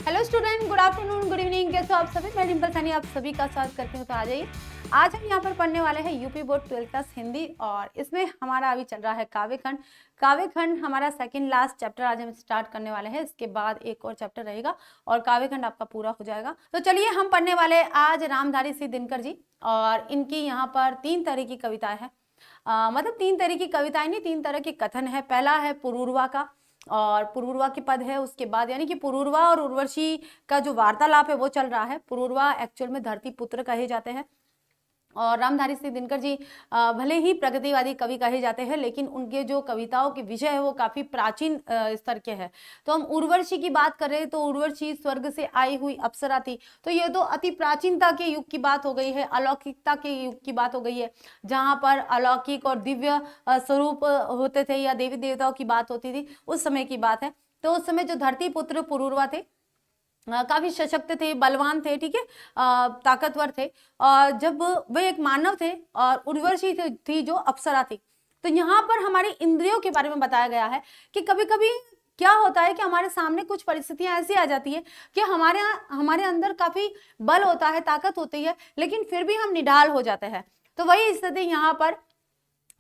Hello student, good afternoon, good evening. कैसे हो आप सभी? मैं डिम्पल सैनी आप सभी का स्वागत करती हूँ। तो आ जाइए, आज हम यहाँ पर पढ़ने वाले हैं UP board 12th class Hindi, और इसमें हमारा अभी चल रहा है काव्यखंड। काव्यखंड हमारा सेकंड लास्ट चैप्टर आज हम स्टार्ट करने वाले हैं। इसके बाद एक और चैप्टर रहेगा और काव्यखंड आपका पूरा हो जाएगा। तो चलिए, हम पढ़ने वाले आज रामधारी सिंह दिनकर जी, और इनकी यहाँ पर 3 तरह की कविताएं हैं। मतलब 3 तरह की कविताएं नहीं, 3 तरह के कथन है। पहला है पुरूरवा का, और पुरूरवा के पद है। उसके बाद यानी कि पुरूरवा और उर्वशी का जो वार्तालाप है वो चल रहा है। पुरूरवा एक्चुअल में धरती पुत्र कहे जाते हैं, और रामधारी सिंह दिनकर जी भले ही प्रगतिवादी कवि कहे जाते हैं, लेकिन उनके जो कविताओं के विषय है वो काफी प्राचीन स्तर के हैं। तो हम उर्वशी की बात कर रहे हैं, तो उर्वशी स्वर्ग से आई हुई अप्सरा थी। तो ये तो अति प्राचीनता के युग की बात हो गई है, अलौकिकता के युग की बात हो गई है, जहां पर अलौकिक और दिव्य स्वरूप होते थे या देवी देवताओं की बात होती थी, उस समय की बात है। तो उस समय जो धरती पुत्र पुरूरवा थे काफी सशक्त थे, बलवान थे, ठीक है, ताकतवर थे, और जब वे एक मानव थे, और उर्वशी थी जो अप्सरा थी। तो यहाँ पर हमारी इंद्रियों के बारे में बताया गया है कि कभी कभी क्या होता है कि हमारे सामने कुछ परिस्थितियां ऐसी आ जाती है कि हमारे अंदर काफी बल होता है, ताकत होती है, लेकिन फिर भी हम निढाल हो जाते हैं। तो वही स्थिति यहाँ पर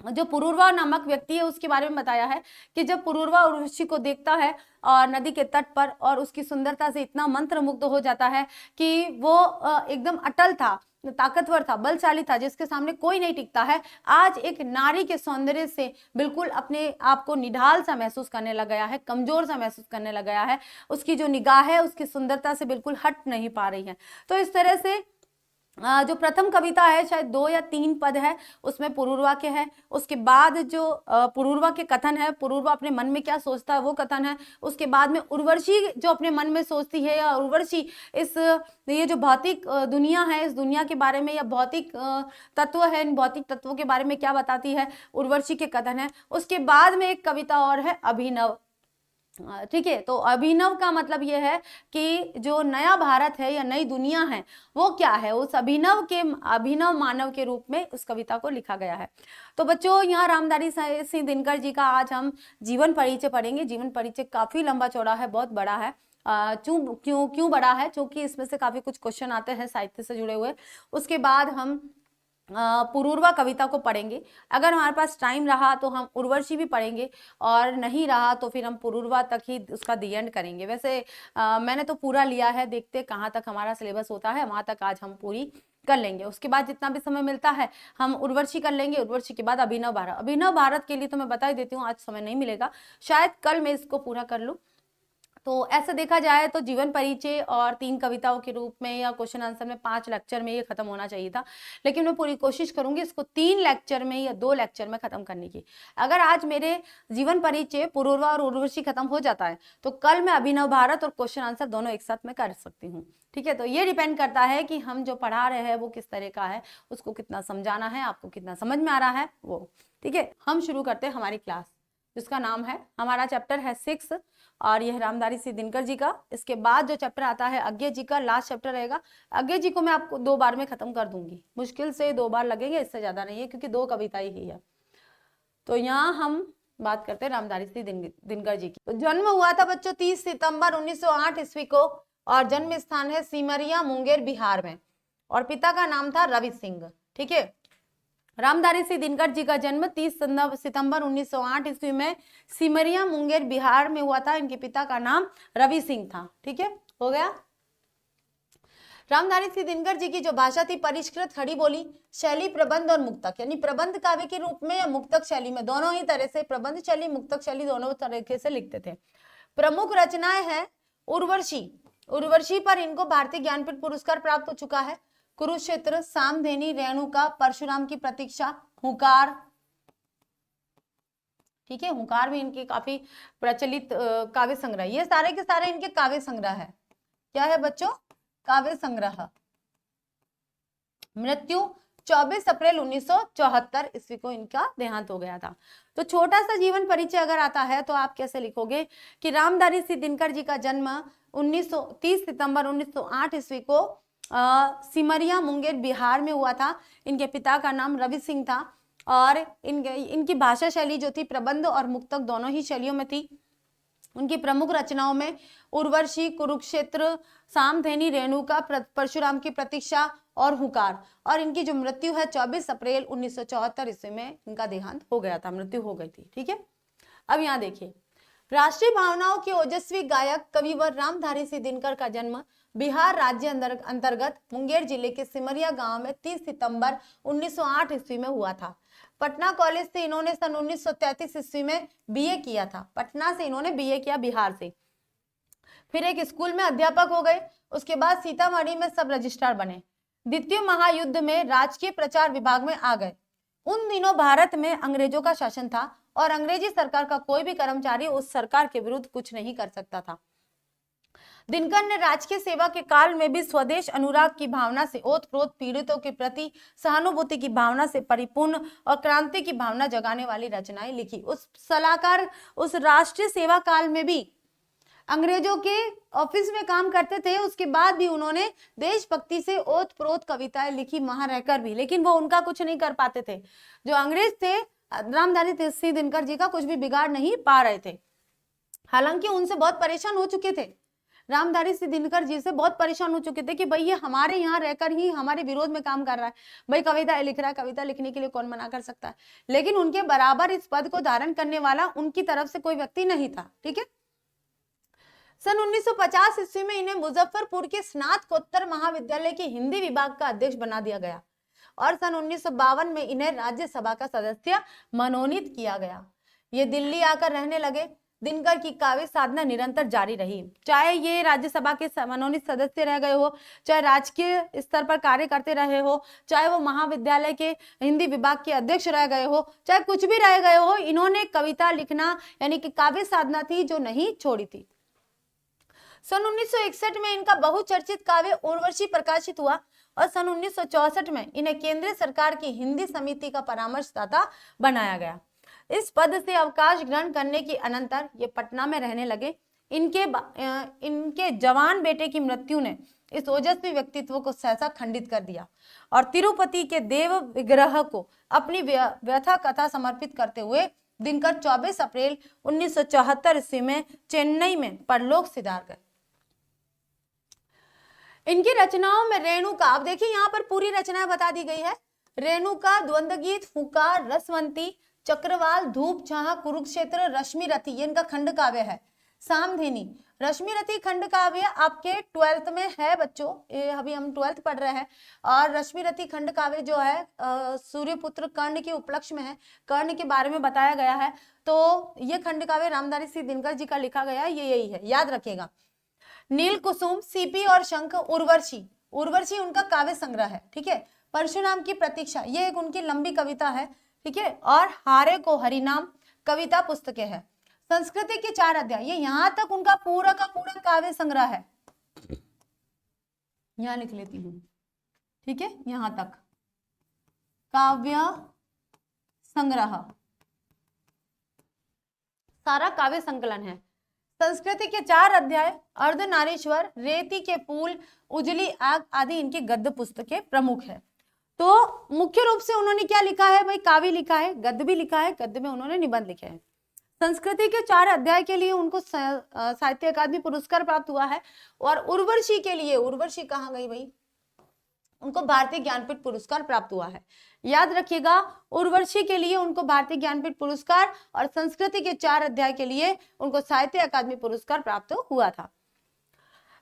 जो पुरूरवा नामक व्यक्ति है उसके बारे में बताया है कि जब पुरूरवा उर्वशी को देखता है और नदी के तट पर, और उसकी सुंदरता से इतना मंत्रमुग्ध हो जाता है कि वो एकदम अटल था, ताकतवर था, बलशाली था, जिसके सामने कोई नहीं टिकता है। आज एक नारी के सौंदर्य से बिल्कुल अपने आप को निढाल सा महसूस करने लग गया है, कमजोर सा महसूस करने लग गया है। उसकी जो निगाह है उसकी सुंदरता से बिल्कुल हट नहीं पा रही है। तो इस तरह से जो प्रथम कविता है, शायद 2 या 3 पद है, उसमें पुरूरवा के है। उसके बाद जो पुरूरवा के कथन है, पुरूरवा अपने मन में क्या सोचता है वो कथन है। उसके बाद में उर्वशी जो अपने मन में सोचती है, या उर्वशी ये जो भौतिक दुनिया है, इस दुनिया के बारे में, या भौतिक तत्व है, इन भौतिक तत्वों के बारे में क्या बताती है, उर्वशी के कथन है। उसके बाद में एक कविता और है अभिनव, ठीक है। तो अभिनव का मतलब यह है कि जो नया भारत है या नई दुनिया है वो क्या है, उस अभिनव मानव के रूप में उस कविता को लिखा गया है। तो बच्चों, यहाँ रामधारी सिंह दिनकर जी का आज हम जीवन परिचय पढ़ेंगे। जीवन परिचय काफी लंबा चौड़ा है, बहुत बड़ा है। क्यों बड़ा है? क्योंकि इसमें से काफी कुछ क्वेश्चन आते हैं साहित्य से जुड़े हुए। उसके बाद हम पुरूरवा कविता को पढ़ेंगे। अगर हमारे पास टाइम रहा तो हम उर्वशी भी पढ़ेंगे, और नहीं रहा तो फिर हम पुरूरवा तक ही उसका दी एंड करेंगे। वैसे मैंने तो पूरा लिया है, देखते कहाँ तक हमारा सिलेबस होता है, वहां तक आज हम पूरी कर लेंगे। उसके बाद जितना भी समय मिलता है हम उर्वशी कर लेंगे। उर्वशी के बाद अभिनव भारत। अभिनव भारत के लिए तो मैं बता ही देती हूँ, आज समय नहीं मिलेगा, शायद कल मैं इसको पूरा कर लूँ। तो ऐसा देखा जाए तो जीवन परिचय और 3 कविताओं के रूप में या क्वेश्चन आंसर में 5 लेक्चर में ये खत्म होना चाहिए था, लेकिन मैं पूरी कोशिश करूंगी इसको 3 लेक्चर में या 2 लेक्चर में खत्म करने की। अगर आज मेरे जीवन परिचय, पुरूरवा और उर्वशी खत्म हो जाता है तो कल मैं अभिनव भारत और क्वेश्चन आंसर दोनों एक साथ में कर सकती हूँ, ठीक है। तो ये डिपेंड करता है कि हम जो पढ़ा रहे हैं वो किस तरह का है, उसको कितना समझाना है, आपको कितना समझ में आ रहा है वो, ठीक है। हम शुरू करते हैं हमारी क्लास, जिसका नाम है, हमारा चैप्टर है 6, और यह रामधारी सिंह दिनकर जी का। इसके बाद जो चैप्टर आता है अज्ञे जी का, लास्ट चैप्टर रहेगा। अज्ञे जी को मैं आपको 2 बार में खत्म कर दूंगी, मुश्किल से 2 बार लगेंगे, इससे ज्यादा नहीं है, क्योंकि 2 कविताएं ही है। तो यहाँ हम बात करते हैं रामधारी सिंह दिनकर जी की। तो जन्म हुआ था बच्चों 30 सितंबर 1908 ईस्वी को, और जन्म स्थान है सिमरिया, मुंगेर, बिहार में, और पिता का नाम था रवि सिंह, ठीक है। रामधारी सिंह दिनकर जी का जन्म 30 सितंबर 1908 ईस्वी में सिमरिया, मुंगेर, बिहार में हुआ था। इनके पिता का नाम रवि सिंह था, ठीक है, हो गया। रामधारी सिंह दिनकर जी की जो भाषा थी, परिष्कृत खड़ी बोली शैली, प्रबंध और मुक्तक, यानी प्रबंध काव्य के रूप में या मुक्तक शैली में, दोनों ही तरह से, प्रबंध शैली, मुक्तक शैली, दोनों तरीके से लिखते थे। प्रमुख रचनाएं हैं उर्वशी। उर्वशी पर इनको भारतीय ज्ञानपीठ पुरस्कार प्राप्त हो चुका है। कुरुक्षेत्र, सामधेनी, रेणुका, परशुराम की प्रतीक्षा, हुंकार, ठीक है। हुंकार भी इनके काफी प्रचलित काव्य संग्रह, ये सारे के सारे इनके काव्य संग्रह है। क्या है बच्चों? काव्य संग्रह। मृत्यु 24 अप्रैल 1974 ईस्वी को इनका देहांत हो गया था। तो छोटा सा जीवन परिचय अगर आता है तो आप कैसे लिखोगे कि रामधारी सिंह दिनकर जी का जन्म 30 सितंबर 1908 ईस्वी को सिमरिया, मुंगेर, बिहार में हुआ था। इनके पिता का नाम रवि सिंह था, और इनकी भाषा शैली जो थी प्रबंध और मुक्तक दोनों ही शैलियों में थी। उनकी प्रमुख रचनाओं में उर्वशी, कुरुक्षेत्र, सामधेनी, रेणुका, परशुराम की प्रतीक्षा और हुंकार। और इनकी जो मृत्यु है 24 अप्रैल 1974 ईस्वी में इनका देहांत हो गया था, मृत्यु हो गई थी। ठीक है, अब यहाँ देखिए, राष्ट्रीय भावनाओं के ओजस्वी गायक कविवर रामधारी सिंह दिनकर का जन्म बिहार राज्य अंतर्गत मुंगेर जिले के सिमरिया गांव में 30 सितंबर 1908 ईस्वी में हुआ था। पटना कॉलेज से इन्होंने सन 1933 ईस्वी में बीए किया था। पटना से इन्होंने बीए किया, बिहार से। फिर एक स्कूल में अध्यापक हो गए। उसके बाद सीतामढ़ी में सब रजिस्ट्रार बने। द्वितीय महायुद्ध में राजकीय प्रचार विभाग में आ गए। उन दिनों भारत में अंग्रेजों का शासन था और अंग्रेजी सरकार का कोई भी कर्मचारी उस सरकार के विरुद्ध कुछ नहीं कर सकता था। दिनकर ने राजकीय सेवा के काल में भी स्वदेश अनुराग की भावना से ओतप्रोत, पीड़ितों के प्रति सहानुभूति की भावना से परिपूर्ण और क्रांति की भावना जगाने वाली रचनाएं लिखी। उस सलाहकार, उस राष्ट्रीय सेवा काल में भी अंग्रेजों के ऑफिस में काम करते थे, उसके बाद भी उन्होंने देशभक्ति से ओतप्रोत कविताएं लिखी वहां रहकर भी, लेकिन वो उनका कुछ नहीं कर पाते थे। जो अंग्रेज थे, रामधारी सिंह दिनकर जी का कुछ भी बिगाड़ नहीं पा रहे थे। हालांकि उनसे बहुत परेशान हो चुके थे, रामधारी सिंह दिनकर जी से बहुत परेशान हो चुके थे कि भाई ये हमारे यहाँ रहकर ही हमारे विरोध में काम कर रहा है, भाई कविता लिख रहा है, कविता लिखने के लिए कौन मना कर सकता है। लेकिन उनके बराबर इस पद को धारण करने वाला उनकी तरफ से कोई व्यक्ति नहीं था। ठीक है, सन 1950 ईस्वी में इन्हें मुजफ्फरपुर के स्नातकोत्तर महाविद्यालय के हिंदी विभाग का अध्यक्ष बना दिया गया और सन 1952 में इन्हें राज्यसभा का सदस्य मनोनीत किया गया। ये दिल्ली आकर रहने लगे। दिनकर की काव्य साधना निरंतर जारी रही। चाहे ये राज्यसभा के मनोनीत सदस्य रह गए हो, चाहे राजकीय स्तर पर कार्य करते रहे हो, चाहे वो महाविद्यालय के हिंदी विभाग के अध्यक्ष रह गए हो, चाहे कुछ भी रह गए हो, इन्होंने कविता लिखना यानी कि काव्य साधना थी जो नहीं छोड़ी थी। सन 1961 में इनका बहुचर्चित काव्य उर्वशी प्रकाशित हुआ और सन 1964 में इन्हें केंद्रीय सरकार की हिंदी समिति का परामर्शदाता बनाया गया। इस पद से अवकाश ग्रहण करने के अनंतर ये पटना में रहने लगे। इनके जवान बेटे की मृत्यु ने इस ओजस्वी व्यक्तित्व को सहसा खंडित कर दिया और तिरुपति के देव विग्रह को अपनी व्यथा कथा समर्पित करते हुए दिनकर 24 अप्रैल 1974 ईस्वी में चेन्नई में परलोक सिधार गए। इनकी रचनाओं में रेणुका, अब देखिए यहाँ पर पूरी रचनाएं बता दी गई है। रेणुका, द्वंद्व गीत, हुंकार, रसवंती, चक्रवाल, धूप छाह, कुरुक्षेत्र, रश्मि रथी, ये इनका खंड काव्य है। सामधेनी, रश्मि रथी खंड काव्य आपके 12th में है बच्चों, अभी हम 12th पढ़ रहे हैं। और रश्मि रथी खंड काव्य जो है सूर्यपुत्र कर्ण के उपलक्ष्य में है, कर्ण के बारे में बताया गया है। तो ये खंड काव्य रामधारी सिंह दिनकर जी का लिखा गया है, ये यही है, याद रखिएगा। नील कुसुम, सीपी और शंख, उर्वशी, उर्वशी उनका काव्य संग्रह है। ठीक है, परशुराम की प्रतीक्षा, ये एक उनकी लंबी कविता है। ठीक है, और हारे को हरिनाम कविता पुस्तकें है। संस्कृति के 4 अध्याय, ये यहां तक उनका पूरा का पूरा काव्य संग्रह है। यहां लिख लेती हूं, ठीक है, यहां तक काव्य संग्रह सारा काव्य संकलन है। संस्कृति के 4 अध्याय, अर्धनारीश्वर, रेती के फूल, उजली आग आदि इनकी गद्य पुस्तकें प्रमुख है। तो मुख्य रूप से उन्होंने क्या लिखा है भाई, काव्य लिखा है, गद्य भी लिखा है, गद्य में उन्होंने निबंध लिखे हैं। संस्कृति के 4 अध्याय के लिए उनको साहित्य अकादमी पुरस्कार प्राप्त हुआ है। और उर्वशी के लिए, उर्वशी कहाँ गई भाई, उनको भारतीय ज्ञानपीठ पुरस्कार प्राप्त हुआ है। याद रखिएगा, उर्वशी के लिए उनको भारतीय ज्ञानपीठ पुरस्कार और संस्कृति के 4 अध्याय के लिए उनको साहित्य अकादमी पुरस्कार प्राप्त हुआ था।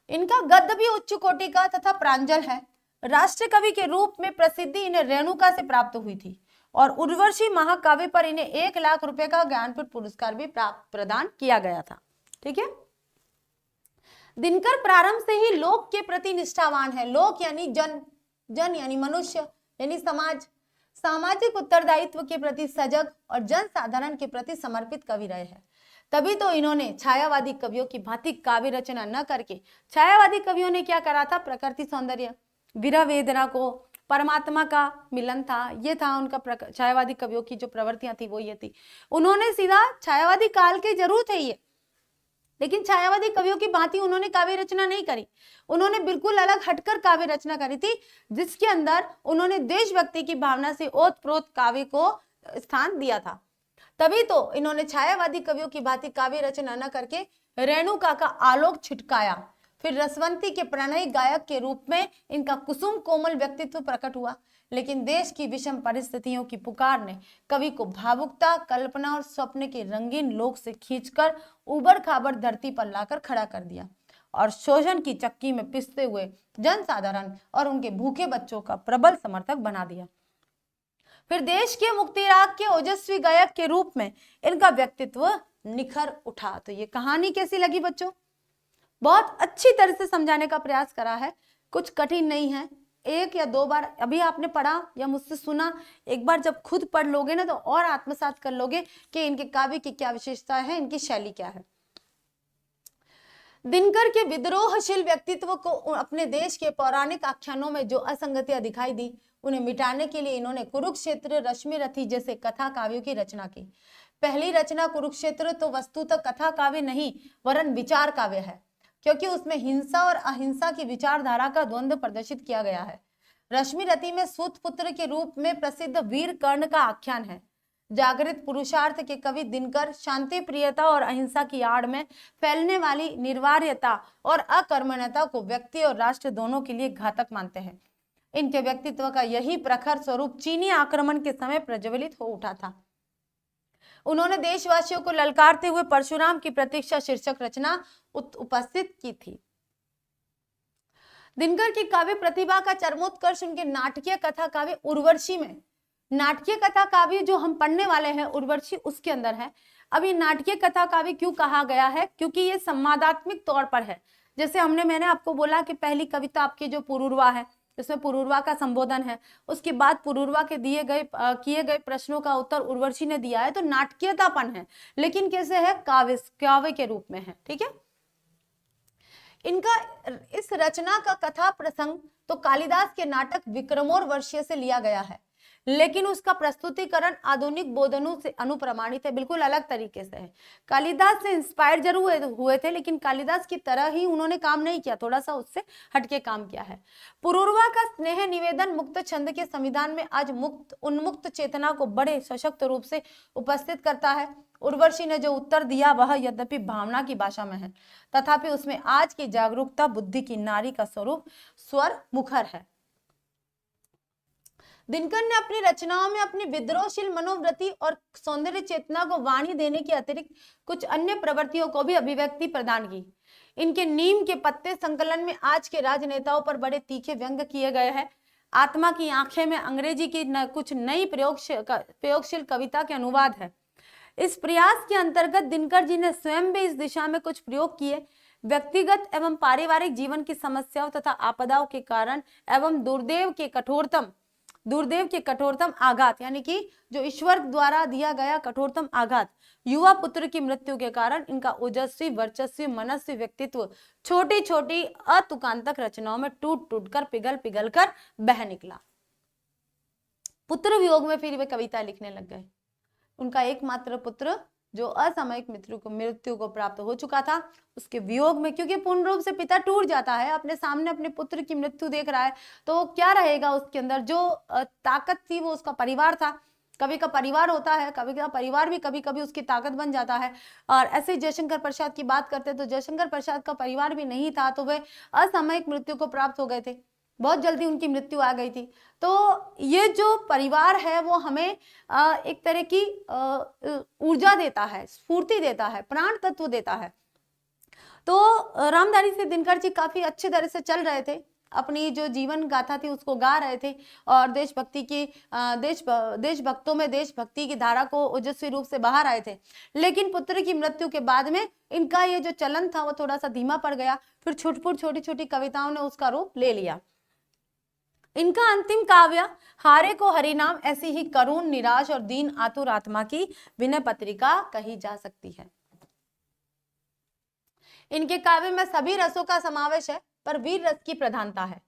इनका गद्य भी उच्च कोटि का तथा प्रांजल है। राष्ट्र कवि के रूप में प्रसिद्धि इन्हें रेणुका से प्राप्त हुई थी और उर्वशी महाकाव्य पर इन्हें 1 लाख रुपए का ज्ञानपीठ पुरस्कार भी प्रदान किया गया था। ठीक है, दिनकर प्रारंभ से ही लोक के प्रति निष्ठावान है। लोक यानी जन, जन यानी मनुष्य यानी समाज, सामाजिक उत्तरदायित्व के प्रति सजग और जन साधारण के प्रति समर्पित कवि रहे हैं। तभी तो इन्होंने छायावादी कवियों की भांति काव्य रचना न करके, छायावादी कवियों ने क्या करा था, प्रकृति सौंदर्य, विरह वेदना को, परमात्मा का मिलन था, ये था उनका छायावादी कवियों की जो प्रवृत्तियां थी वो ये थी। उन्होंने सीधा छायावादी काल के जरूर थे ये, लेकिन छायावादी कवियों की भांति उन्होंने काव्य रचना नहीं करी। उन्होंने बिल्कुल अलग हटकर काव्य रचना करी थी, जिसके अंदर उन्होंने देशभक्ति की भावना से ओतप्रोत काव्य को स्थान दिया था। तभी तो इन्होंने छायावादी कवियों की भांति काव्य रचना न करके रेणुका का आलोक छिटकाया। फिर रसवंती के प्रणयी गायक के रूप में इनका कुसुम कोमल व्यक्तित्व प्रकट हुआ। लेकिन देश की विषम परिस्थितियों की पुकार ने कवि को भावुकता, कल्पना और स्वप्न के रंगीन लोक से खींचकर उबड़ खाबड़ धरती पर लाकर खड़ा कर दिया और शोषण की चक्की में पिसते हुए जनसाधारण और उनके भूखे बच्चों का प्रबल समर्थक बना दिया। फिर देश के मुक्तिराग के ओजस्वी गायक के रूप में इनका व्यक्तित्व निखर उठा। तो ये कहानी कैसी लगी बच्चों? बहुत अच्छी तरह से समझाने का प्रयास करा है, कुछ कठिन नहीं है। एक या दो बार अभी आपने पढ़ा या मुझसे सुना, एक बार जब खुद पढ़ लोगे ना तो और आत्मसात कर लोगे कि इनके काव्य की क्या विशेषता है, इनकी शैली क्या है। दिनकर के विद्रोहशील व्यक्तित्व को अपने देश के पौराणिक आख्यानों में जो असंगतियां दिखाई दी, उन्हें मिटाने के लिए इन्होंने कुरुक्षेत्र, रश्मि रथी जैसे कथा काव्यों की रचना की। पहली रचना कुरुक्षेत्र तो वस्तुतः कथा काव्य नहीं वरन विचार काव्य है, क्योंकि उसमें हिंसा और अहिंसा की विचारधारा का द्वंद्व प्रदर्शित किया गया है। रश्मि रथी में सूत पुत्र के रूप में प्रसिद्ध वीर कर्ण का आख्यान है। जागृत पुरुषार्थ के कवि दिनकर शांति प्रियता और अहिंसा की आड़ में फैलने वाली निर्वार्यता और अकर्मण्यता को व्यक्ति और राष्ट्र दोनों के लिए घातक मानते हैं। इनके व्यक्तित्व का यही प्रखर स्वरूप चीनी आक्रमण के समय प्रज्वलित हो उठा था। उन्होंने देशवासियों को ललकारते हुए परशुराम की प्रतीक्षा शीर्षक रचना उपस्थित की थी। दिनकर की काव्य प्रतिभा का चरमोत्कर्ष उनके नाटकीय कथा काव्य उर्वशी में, नाटकीय कथा काव्य जो हम पढ़ने वाले हैं उर्वशी उसके अंदर है। अब ये नाटकीय कथा काव्य क्यों कहा गया है? क्योंकि ये संवादात्मक तौर पर है। जैसे मैंने आपको बोला कि पहली कविता आपकी जो पुरूरवा है, इसमें पुरूरवा का संबोधन है, उसके बाद पुरूरवा के किए गए प्रश्नों का उत्तर उर्वशी ने दिया है, तो नाटकीयतापन है, लेकिन कैसे है? काव्य के रूप में है। ठीक है, इनका इस रचना का कथा प्रसंग तो कालिदास के नाटक विक्रमोर्वशीय से लिया गया है, लेकिन उसका प्रस्तुतिकरण आधुनिक बोधनों से अनुप्रमाणित है, बिल्कुल अलग तरीके से है। कालिदास से इंस्पायर जरूर हुए थे, लेकिन कालिदास की तरह ही उन्होंने काम नहीं किया, थोड़ा सा उससे हटके काम किया है। पुरूरवा का स्नेह निवेदन मुक्त छंद के संविधान में आज उन्मुक्त चेतना को बड़े सशक्त रूप से उपस्थित करता है। उर्वशी ने जो उत्तर दिया वह यद्यपि भावना की भाषा में है, तथापि उसमें आज की जागरूकता बुद्धि की नारी का स्वरूप स्वर मुखर है। दिनकर ने अपनी रचनाओं में अपनी विद्रोहशील मनोवृत्ति और सौंदर्य चेतना को वाणी देने के अतिरिक्त कुछ अन्य प्रवृत्तियों को भी अभिव्यक्ति प्रदान की। इनके नीम के पत्ते संकलन में आज के राजनेताओं पर बड़े तीखे व्यंग किए गए हैं। आत्मा की आंखें में अंग्रेजी की कुछ नई प्रयोगशील कविता के अनुवाद है। इस प्रयास के अंतर्गत दिनकर जी ने स्वयं भी इस दिशा में कुछ प्रयोग किए। व्यक्तिगत एवं पारिवारिक जीवन की समस्याओं तथा आपदाओं के कारण एवं दुर्दैव के कठोरतम आघात, यानी कि जो ईश्वर द्वारा दिया गया कठोरतम आघात, युवा पुत्र की मृत्यु के कारण इनका ओजस्वी, वर्चस्वी, मनस्वी व्यक्तित्व छोटी छोटी अतुकांतक रचनाओं में टूट कर पिघल कर बह निकला। पुत्र वियोग में फिर वे कविता लिखने लग गए। उनका एकमात्र पुत्र जो असामयिक मृत्यु को प्राप्त हो चुका था, उसके वियोग में, क्योंकि पूर्ण रूप से पिता टूट जाता है, अपने सामने अपने पुत्र की मृत्यु देख रहा है, तो क्या रहेगा उसके अंदर? जो ताकत थी वो उसका परिवार था। कवि का परिवार होता है, कवि का परिवार भी कभी कभी उसकी ताकत बन जाता है। और ऐसे जयशंकर प्रसाद की बात करते तो जयशंकर प्रसाद का परिवार भी नहीं था, तो वे असामयिक मृत्यु को प्राप्त हो गए थे, बहुत जल्दी उनकी मृत्यु आ गई थी। तो ये जो परिवार है वो हमें एक तरह की ऊर्जा देता है, स्फूर्ति देता है, प्राण तत्व देता है। तो रामधारी से दिनकर जी काफी अच्छे तरह से चल रहे थे, अपनी जो जीवन गाथा थी उसको गा रहे थे और देशभक्तों में देशभक्ति की धारा को ओजस्वी रूप से बाहर आए थे। लेकिन पुत्र की मृत्यु के बाद में इनका ये जो चलन था वो थोड़ा सा धीमा पड़ गया। फिर छुटपुट छोटी छोटी कविताओं ने उसका रूप ले लिया। इनका अंतिम काव्य हारे को हरिनाम ऐसी ही करुण, निराश और दीन आतुर आत्मा की विनय पत्रिका कही जा सकती है। इनके काव्य में सभी रसों का समावेश है, पर वीर रस की प्रधानता है,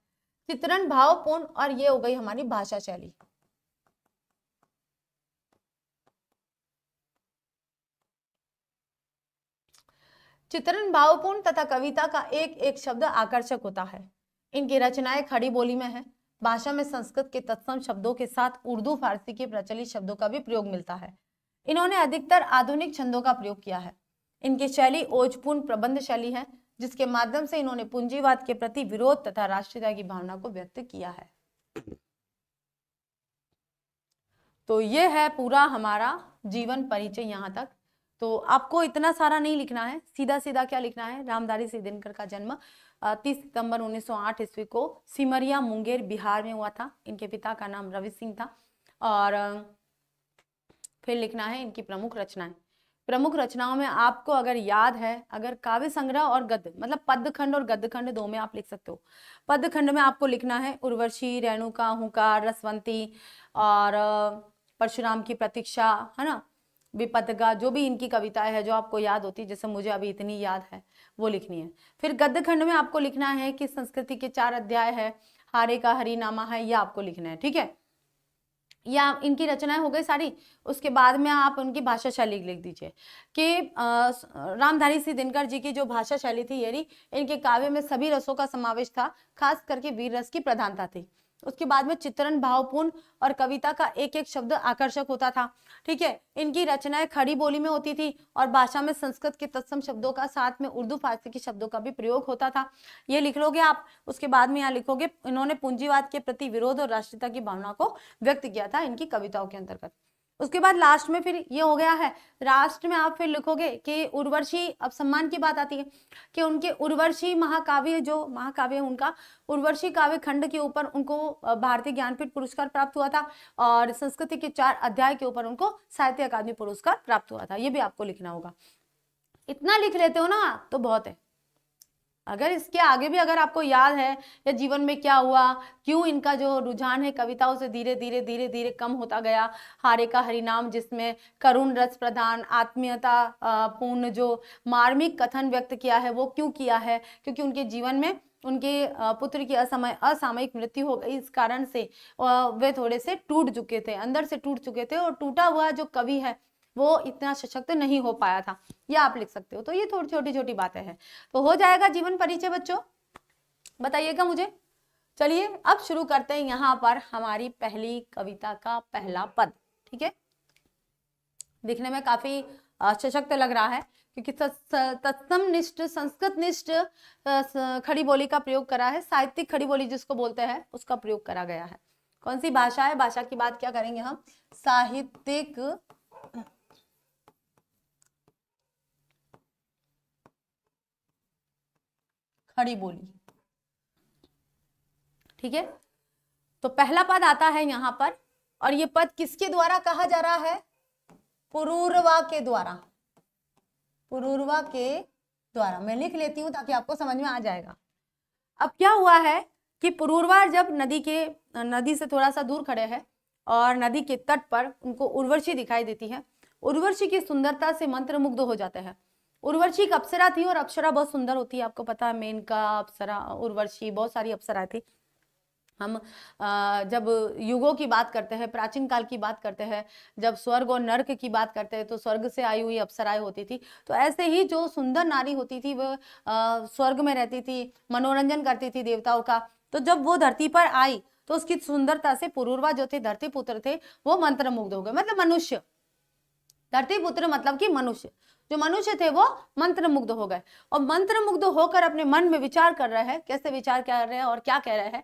चित्रण भावपूर्ण, और ये हो गई हमारी भाषा शैली। चित्रण भावपूर्ण तथा कविता का एक एक शब्द आकर्षक होता है। इनकी रचनाएं खड़ी बोली में है। भाषा में संस्कृत के तत्सम शब्दों के साथ उर्दू, फारसी के प्रचलित शब्दों का भी प्रयोग मिलता है। इन्होंने अधिकतर आधुनिक छंदों का प्रयोग किया है। इनकी शैली ओजपूर्ण प्रबंध शैली है, जिसके माध्यम से इन्होंने पूंजीवाद के प्रति विरोध तथा राष्ट्रीयता की भावना को व्यक्त किया है। तो ये है पूरा हमारा जीवन परिचय यहाँ तक। तो आपको इतना सारा नहीं लिखना है, सीधा सीधा क्या लिखना है, रामधारी सिंह दिनकर का जन्म 30 सितंबर 1908 ईस्वी को सिमरिया मुंगेर बिहार में हुआ था। इनके पिता का नाम रवि सिंह था। और फिर लिखना है इनकी प्रमुख रचनाएं। प्रमुख रचनाओं में आपको अगर याद है, अगर काव्य संग्रह और गद्य मतलब पद्यखंड और गद्यखंड दो में आप लिख सकते हो। पद्यखंड में आपको लिखना है उर्वशी, रेणुका, हुंकार, रसवंती और परशुराम की प्रतीक्षा, है ना, विपदगा, जो भी इनकी कविताएं है जो आपको याद होती है, जैसे मुझे अभी इतनी याद है वो लिखनी है। फिर गद्य खंड में आपको लिखना है कि संस्कृति के 4 अध्याय है, हारे का हरिनामा है, ये आपको लिखना है। ठीक है, या इनकी रचनाएं हो गई सारी। उसके बाद में आप उनकी भाषा शैली लिख दीजिए कि रामधारी सिंह दिनकर जी की जो भाषा शैली थी ये रही। इनके काव्य में सभी रसों का समावेश था, खास करके वीर रस की प्रधानता थी। उसके बाद में चित्रण भावपूर्ण और कविता का एक एक शब्द आकर्षक होता था। ठीक है, इनकी रचनाएं खड़ी बोली में होती थी और भाषा में संस्कृत के तत्सम शब्दों का साथ में उर्दू फारसी के शब्दों का भी प्रयोग होता था। ये लिख लोगे आप। उसके बाद में यहाँ लिखोगे इन्होंने पूंजीवाद के प्रति विरोध और राष्ट्रीयता की भावना को व्यक्त किया था इनकी कविताओं के अंतर्गत। उसके बाद लास्ट में फिर ये हो गया है, राष्ट्र में आप फिर लिखोगे कि उर्वशी, अब सम्मान की बात आती है कि उनके उर्वशी महाकाव्य, जो महाकाव्य उनका उर्वशी काव्य खंड के ऊपर उनको भारतीय ज्ञानपीठ पुरस्कार प्राप्त हुआ था और संस्कृति के 4 अध्याय के ऊपर उनको साहित्य अकादमी पुरस्कार प्राप्त हुआ था। ये भी आपको लिखना होगा। इतना लिख लेते हो ना तो बहुत है। अगर इसके आगे भी अगर आपको याद है या जीवन में क्या हुआ, क्यों इनका जो रुझान है कविताओं से धीरे धीरे धीरे धीरे कम होता गया, हारे का हरिनाम जिसमें करुण रस प्रधान आत्मीयता पूर्ण जो मार्मिक कथन व्यक्त किया है वो क्यों किया है, क्योंकि उनके जीवन में उनके पुत्र की असामयिक मृत्यु हो गई। इस कारण से वे थोड़े से टूट चुके थे, अंदर से टूट चुके थे और टूटा हुआ जो कवि है वो इतना सशक्त नहीं हो पाया था, या आप लिख सकते हो। तो ये थोड़ी छोटी छोटी बातें हैं। तो हो जाएगा जीवन परिचय बच्चों, बताइएगा मुझे। चलिए अब शुरू करते हैं यहाँ पर हमारी पहली कविता का पहला पद। ठीक है, दिखने में काफी सशक्त लग रहा है क्योंकि तत्सम निष्ठ संस्कृत निष्ठ खड़ी बोली का प्रयोग करा है, साहित्यिक खड़ी बोली जिसको बोलते हैं उसका प्रयोग करा गया है। कौन सी भाषा है, भाषा की बात क्या करेंगे हम, साहित्यिक खड़ी बोली। ठीक है, तो पहला पद आता है यहाँ पर और ये पद किसके द्वारा कहा जा रहा है, पुरूरवा के द्वारा। पुरूरवा के द्वारा मैं लिख लेती हूं ताकि आपको समझ में आ जाएगा। अब क्या हुआ है कि पुरूरवा जब नदी से थोड़ा सा दूर खड़े हैं और नदी के तट पर उनको उर्वशी दिखाई देती है। उर्वशी की सुंदरता से मंत्रमुग्ध हो जाते हैं। उर्वशी एक अप्सरा थी और अप्सरा बहुत सुंदर होती है, आपको पता है, मेनका, अप्सरा, उर्वशी, बहुत सारी अप्सराएं थी। हम जब युगों की बात करते हैं, प्राचीन काल की बात करते हैं, जब स्वर्ग और नर्क की बात करते हैं तो स्वर्ग से आई हुई अप्सराएं होती थी। तो ऐसे ही जो सुंदर नारी होती थी वह स्वर्ग में रहती थी, मनोरंजन करती थी देवताओं का। तो जब वो धरती पर आई तो उसकी सुंदरता से पुरूरवा जो थे, धरती पुत्र थे, वो मंत्रमुग्ध हो गए। मतलब मनुष्य, धरती पुत्र मतलब कि मनुष्य, जो मनुष्य थे वो मंत्रमुग्ध हो गए और मंत्रमुग्ध होकर अपने मन में विचार कर रहे हैं। कैसे विचार कर रहे हैं और क्या कह रहे हैं,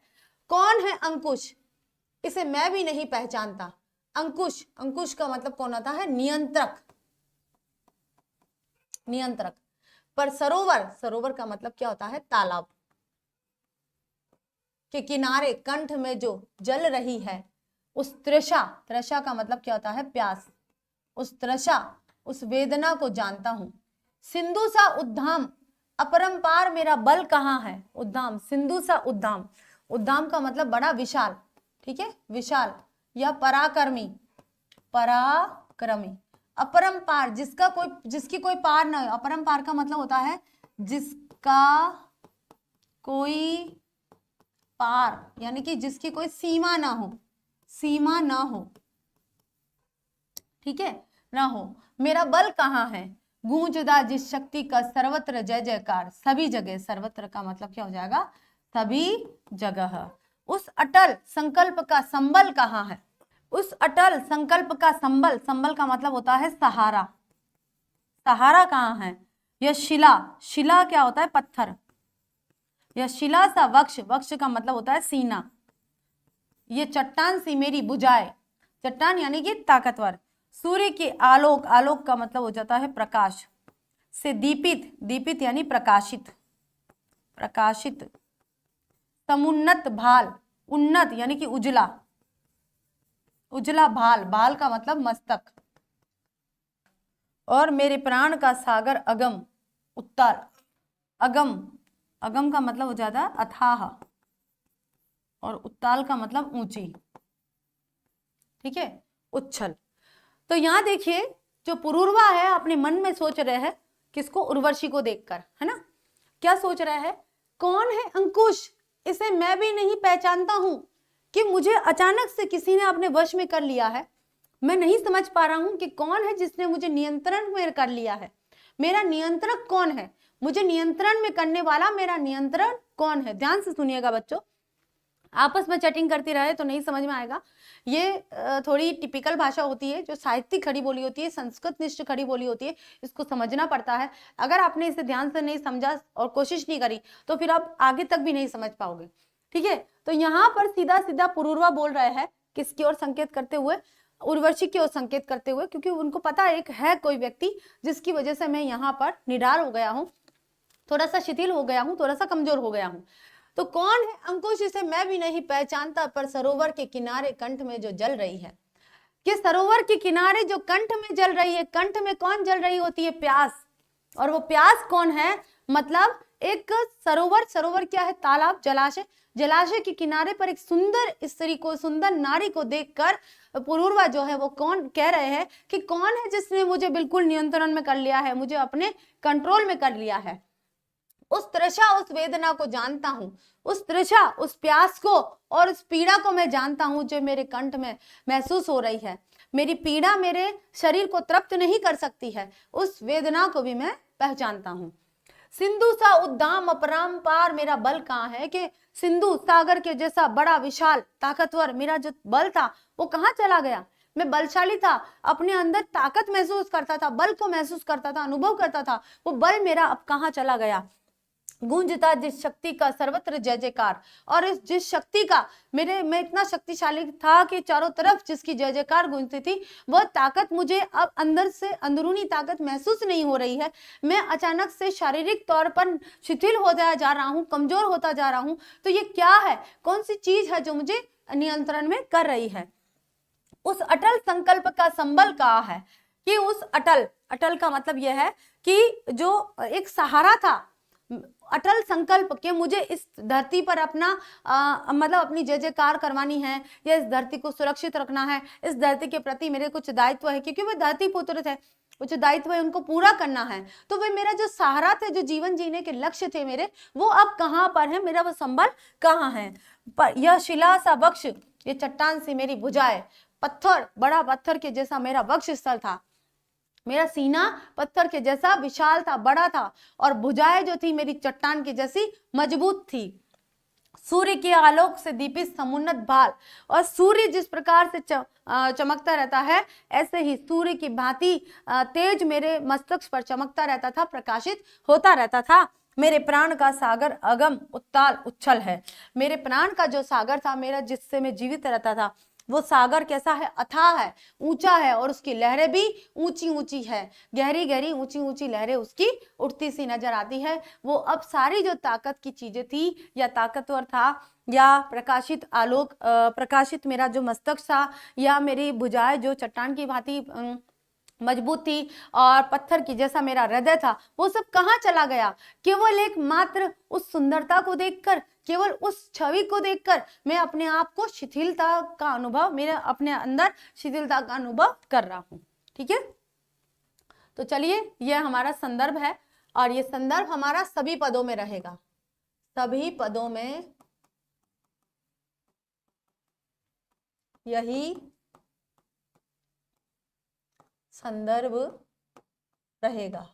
कौन है अंकुश, इसे मैं भी नहीं पहचानता। अंकुश, अंकुश का मतलब कौन होता है, नियंत्रक, नियंत्रक। पर सरोवर, सरोवर का मतलब क्या होता है, तालाब के किनारे कंठ में जो जल रही है उस तृषा, तृषा का मतलब क्या होता है, प्यास, उस तृषा, उस वेदना को जानता हूं। सिंधु सा उद्धाम अपरंपार मेरा बल कहाँ है। उद्धाम, सिंधु सा उद्धाम, उद्दाम का मतलब बड़ा विशाल, ठीक है, विशाल या पराक्रमी, पराक्रमी। अपरंपार जिसका कोई, जिसकी कोई पार ना हो। अपरंपार का मतलब होता है जिसका कोई पार, यानी कि जिसकी कोई सीमा ना हो, सीमा ना हो, ठीक है, ना हो। मेरा बल कहाँ है, गूंजदा जिस शक्ति का सर्वत्र जय जयकार, सभी जगह, सर्वत्र का मतलब क्या हो जाएगा, सभी जगह। उस अटल संकल्प का संबल कहाँ है, उस अटल संकल्प का संबल, संबल का मतलब होता है सहारा। सहारा कहाँ है? यह शिला, शिला क्या होता है? पत्थर। यह शिला सा वक्ष, वक्ष का मतलब होता है सीना। ये चट्टान सी मेरी भुजाएं, चट्टान यानी कि ताकतवर। सूर्य के आलोक, आलोक का मतलब हो जाता है प्रकाश से दीपित, दीपित यानी प्रकाशित, प्रकाशित। समुन्नत भाल, उन्नत यानी कि उजला, उजला भाल, भाल का मतलब मस्तक। और मेरे प्राण का सागर अगम, उत्तर, अगम, अगम का मतलब हो जाता है अथाह, और उत्ताल का मतलब ऊंची, ठीक है, उच्छल। तो यहां देखिए जो पुरूरवा है अपने मन में सोच रहे हैं किसको? उर्वशी को देखकर, है ना। क्या सोच रहा है? कौन है अंकुश? इसे मैं भी नहीं पहचानता हूं कि मुझे अचानक से किसी ने अपने वश में कर लिया है। मैं नहीं समझ पा रहा हूं कि कौन है जिसने मुझे नियंत्रण में कर लिया है। मेरा नियंत्रक कौन है? मुझे नियंत्रण में करने वाला मेरा नियंत्रण कौन है? ध्यान से सुनिएगा बच्चों, आपस में चैटिंग करती रहे तो नहीं समझ में आएगा। ये थोड़ी टिपिकल भाषा होती है, जो साहित्यिक खड़ी बोली होती है, संस्कृत निष्ठ खड़ी बोली होती है, इसको समझना पड़ता है। अगर आपने इसे ध्यान से नहीं समझा और कोशिश नहीं करी तो फिर आप आगे तक भी नहीं समझ पाओगे, ठीक है। तो यहाँ पर सीधा सीधा पुरूरवा बोल रहे हैं, किसकी ओर संकेत करते हुए? उर्वशी की ओर संकेत करते हुए, क्योंकि उनको पता एक है कोई व्यक्ति जिसकी वजह से मैं यहाँ पर निडार हो गया हूँ, थोड़ा सा शिथिल हो गया हूँ, थोड़ा सा कमजोर हो गया हूँ। तो कौन है अंकुश? इसे मैं भी नहीं पहचानता, पर सरोवर के किनारे कंठ में जो जल रही है। कि सरोवर के किनारे जो कंठ में जल रही है, कंठ में कौन जल रही होती है? प्यास। और वो प्यास कौन है? मतलब एक सरोवर, सरोवर क्या है? तालाब, जलाशय। जलाशय के किनारे पर एक सुंदर स्त्री को, सुंदर नारी को देखकर पुरूरवा जो है वो कौन कह रहे हैं कि कौन है जिसने मुझे बिल्कुल नियंत्रण में कर लिया है, मुझे अपने कंट्रोल में कर लिया है। उस तृषा, उस वेदना को जानता हूं, उस तृषा, उस प्यास को और उस पीड़ा को मैं जानता हूं जो मेरे कंठ में महसूस हो रही है। मेरी पीड़ा मेरे शरीर को तृप्त नहीं कर सकती है, उस वेदना को भी मैं पहचानता हूं। सिंधु सा उद्दाम अपरंपार, मेरा बल कहाँ है? कि सिंधु सागर के जैसा बड़ा विशाल ताकतवर मेरा जो बल था वो कहाँ चला गया? मैं बलशाली था, अपने अंदर ताकत महसूस करता था, बल को महसूस करता था, अनुभव करता था, वो बल मेरा अब कहाँ चला गया? गूंजता जिस शक्ति का सर्वत्र जय जयकार, और इस जिस शक्ति का मैं इतना शक्तिशाली था कि चारों तरफ जिसकी जय जयकार गूंजती थी, वह ताकत मुझे अब अंदर से, अंदरूनी ताकत महसूस नहीं हो रही है। मैं अचानक से शारीरिक तौर पर शिथिल होता जा रहा हूँ, कमजोर होता जा रहा हूँ। तो ये क्या है? कौन सी चीज है जो मुझे नियंत्रण में कर रही है? उस अटल संकल्प का संबल कहाँ है? कि उस अटल, अटल का मतलब यह है कि जो एक सहारा था, अटल संकल्प के मुझे इस धरती पर अपना मतलब अपनी जय जयकार करवानी है, या इस धरती को सुरक्षित रखना है, इस धरती के प्रति मेरे कुछ दायित्व है, क्योंकि वे धरती पुत्र थे, कुछ दायित्व है उनको पूरा करना है। तो वे मेरा जो सहारा थे, जो जीवन जीने के लक्ष्य थे मेरे, वो अब कहाँ पर है? मेरा वो संबल कहाँ है? पर यह शिला सा वक्ष, ये चट्टान सी मेरी भुजाएं, पत्थर, बड़ा पत्थर के जैसा मेरा वक्ष स्थल था, मेरा सीना पत्थर के जैसा विशाल था, बड़ा था, और भुजाएं जो थी मेरी चट्टान की जैसी मजबूत थी। सूर्य के आलोक से दीपित समुन्नत भाल, और सूर्य जिस प्रकार से चमकता रहता है, ऐसे ही सूर्य की भांति तेज मेरे मस्तक पर चमकता रहता था, प्रकाशित होता रहता था। मेरे प्राण का सागर अगम उत्ताल उच्छल है। मेरे प्राण का जो सागर था मेरा, जिससे मैं जीवित रहता था, वो सागर कैसा है? अथाह है, ऊंचा है, और उसकी लहरें भी ऊंची ऊंची है, गहरी गहरी ऊंची ऊंची लहरें उसकी उठती सी नजर आती है। वो अब सारी जो ताकत की चीजें थी, या ताकतवर था, या प्रकाशित आलोक, प्रकाशित मेरा जो मस्तक था, या मेरी भुजाएं जो चट्टान की भांति मजबूत थी, और पत्थर की जैसा मेरा हृदय था, वो सब कहाँ चला गया? केवल एक मात्र उस सुंदरता को देखकर, केवल उस छवि को देखकर मैं अपने आप को शिथिलता का अनुभव, मेरे अपने अंदर शिथिलता का अनुभव कर रहा हूं। ठीक है, तो चलिए, यह हमारा संदर्भ है, और ये संदर्भ हमारा सभी पदों में रहेगा, सभी पदों में यही संदर्भ रहेगा।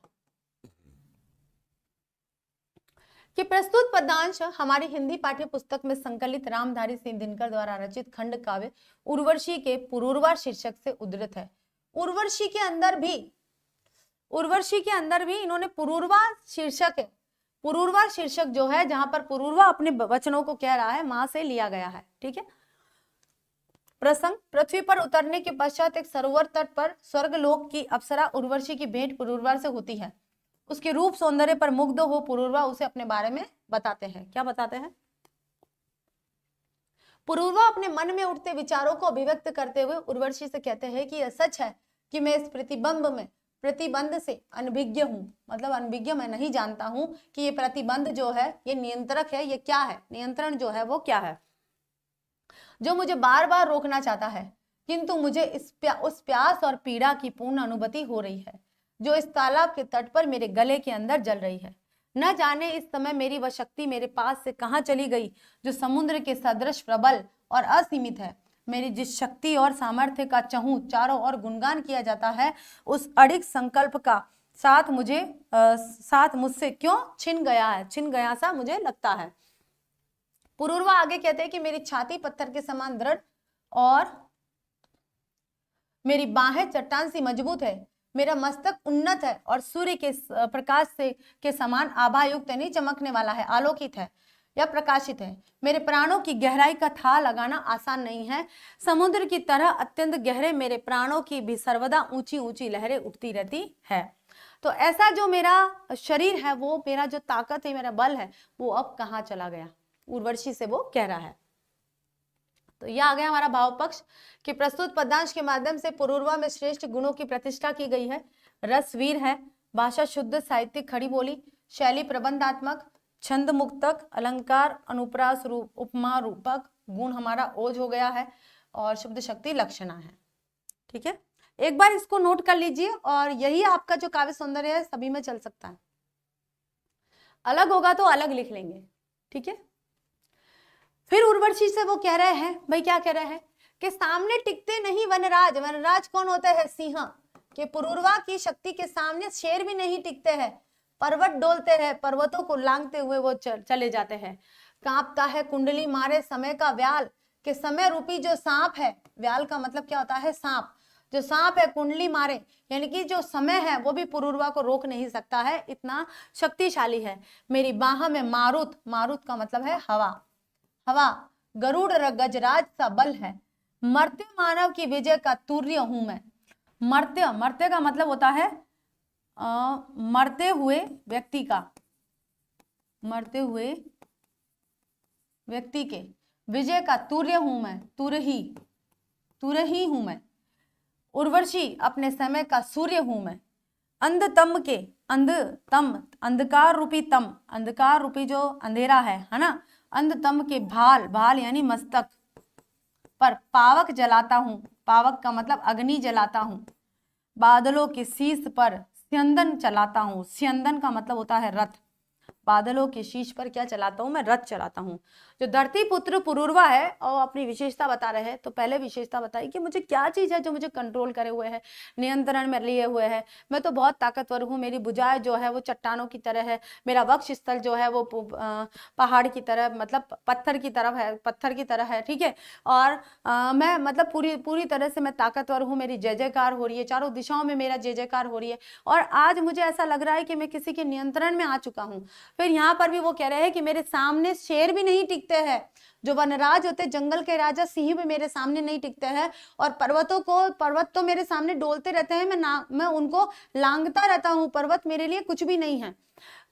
कि प्रस्तुत पद्यांश हमारी हिंदी पाठ्य पुस्तक में संकलित रामधारी सिंह दिनकर द्वारा रचित खंड काव्य उर्वशी के पुरूरवा शीर्षक से उद्धृत है। उर्वशी के अंदर भी इन्होंने पुरूरवा शीर्षक जो है, जहां पर पुरूरवा अपने वचनों को कह रहा है, मां से लिया गया है। ठीक है। प्रसंग, पृथ्वी पर उतरने के पश्चात एक सरोवर तट पर स्वर्गलोक की अप्सरा उर्वशी की भेंट पुरूरवा से होती है। उसके रूप सौंदर्य पर मुग्ध हो पुरूरवा उसे अपने बारे में बताते हैं। क्या बताते हैं? पुरूरवा अपने मन में उठते विचारों को अभिव्यक्त करते हुए उर्वशी से कहते हैं कि यह सच है कि मैं इस प्रतिबंध से अनभिज्ञ हूं। मतलब अनभिज्ञ, मैं नहीं जानता हूं कि ये प्रतिबंध जो है, ये नियंत्रक है, ये क्या है, नियंत्रण जो है वो क्या है, जो मुझे बार बार रोकना चाहता है, किंतु मुझे उस प्यास और पीड़ा की पूर्ण अनुभूति हो रही है जो इस तालाब के तट पर मेरे गले के अंदर जल रही है। न जाने इस समय मेरी वह शक्ति मेरे पास से कहां चली गई जो समुद्र के सदृश प्रबल और असीमित है। मेरी जिस शक्ति और सामर्थ्य का चहूं चारों ओर गुणगान किया जाता है, उस अड़िग संकल्प का साथ मुझसे क्यों छिन गया सा मुझे लगता है। पुरूरवा आगे कहते हैं कि मेरी छाती पत्थर के समान दृढ़ और मेरी बाहें चट्टान सी मजबूत है। मेरा मस्तक उन्नत है और सूर्य के प्रकाश से के समान आभायुक्त नहीं, चमकने वाला है, आलोकित है या प्रकाशित है। मेरे प्राणों की गहराई का था लगाना आसान नहीं है। समुद्र की तरह अत्यंत गहरे मेरे प्राणों की भी सर्वदा ऊंची ऊंची लहरें उठती रहती है। तो ऐसा जो मेरा शरीर है, वो मेरा जो ताकत है, मेरा बल है, वो अब कहाँ चला गया, उर्वशी से वो कह रहा है। तो यह आ गया हमारा भाव पक्ष कि प्रस्तुत पद्यांश के माध्यम से पुरूरवा में श्रेष्ठ गुणों की प्रतिष्ठा की गई है। रसवीर है, भाषा शुद्ध, साहित्यिक खड़ी बोली, शैली प्रबंधात्मक, छंद मुक्तक, अलंकार अनुप्रास रूप उपमा रूपक, गुण हमारा ओज हो गया है और शब्द शक्ति लक्षणा है। ठीक है, एक बार इसको नोट कर लीजिए और यही आपका जो काव्य सौंदर्य है सभी में चल सकता है। अलग होगा तो अलग लिख लेंगे। ठीक है। फिर उर्वशी से वो कह रहे हैं, भाई क्या कह रहे हैं कि सामने टिकते नहीं वनराज। वनराज कौन होता है? सिंह। कि पुरूरवा की शक्ति के सामने शेर भी नहीं टिकते हैं। पर्वत डोलते हैं, पर्वतों को लांघते हुए वो चले जाते हैं। कांपता है कुंडली मारे समय का व्याल, कि समय रूपी जो सांप है, व्याल का मतलब क्या होता है? सांप। जो सांप है कुंडली मारे, यानी कि जो समय है वो भी पुरूरवा को रोक नहीं सकता है, इतना शक्तिशाली है। मेरी बाह में मारुत, मारुत का मतलब है हवा, गरुड़ गजराज सा बल है। मर्त्य मानव की विजय का तूर्य हूं मैं। मर्त्य का मतलब होता है मरते हुए व्यक्ति के विजय का तूर्य हूं मैं, तुरही हूं मैं। उर्वशी अपने समय का सूर्य हूं मैं। अंधकार रूपी जो अंधेरा है ना, अंधतम के भाल यानी मस्तक पर पावक जलाता हूं। पावक का मतलब अग्नि जलाता हूं। बादलों के शीश पर स्यंदन चलाता हूं। स्यंदन का मतलब होता है रथ। बादलों के शीश पर क्या चलाता हूं? मैं रथ चलाता हूं। जो धरती पुत्र पुरूरवा है और अपनी विशेषता बता रहे हैं, तो पहले विशेषता बताई कि मुझे क्या चीज है जो मुझे कंट्रोल करे हुए है, नियंत्रण में लिए हुए है। मैं तो बहुत ताकतवर हूँ, मेरी भुजाएं जो है वो चट्टानों की तरह है, मेरा वक्ष स्थल जो है वो पहाड़ की तरह, मतलब पत्थर की तरह है। ठीक है। और मैं मतलब पूरी तरह से मैं ताकतवर हूँ, मेरी जय जयकार हो रही है, चारों दिशाओं में मेरा जय जयकार हो रही है, और आज मुझे ऐसा लग रहा है कि मैं किसी के नियंत्रण में आ चुका हूँ। फिर यहाँ पर भी वो कह रहे हैं कि मेरे सामने शेर भी नहीं टिकते हैं। जो वनराज होते, जंगल के राजा सिंह भी मेरे सामने नहीं टिकते हैं, और पर्वत तो मेरे सामने डोलते रहते हैं, मैं उनको लांघता रहता हूँ। पर्वत मेरे लिए कुछ भी नहीं है।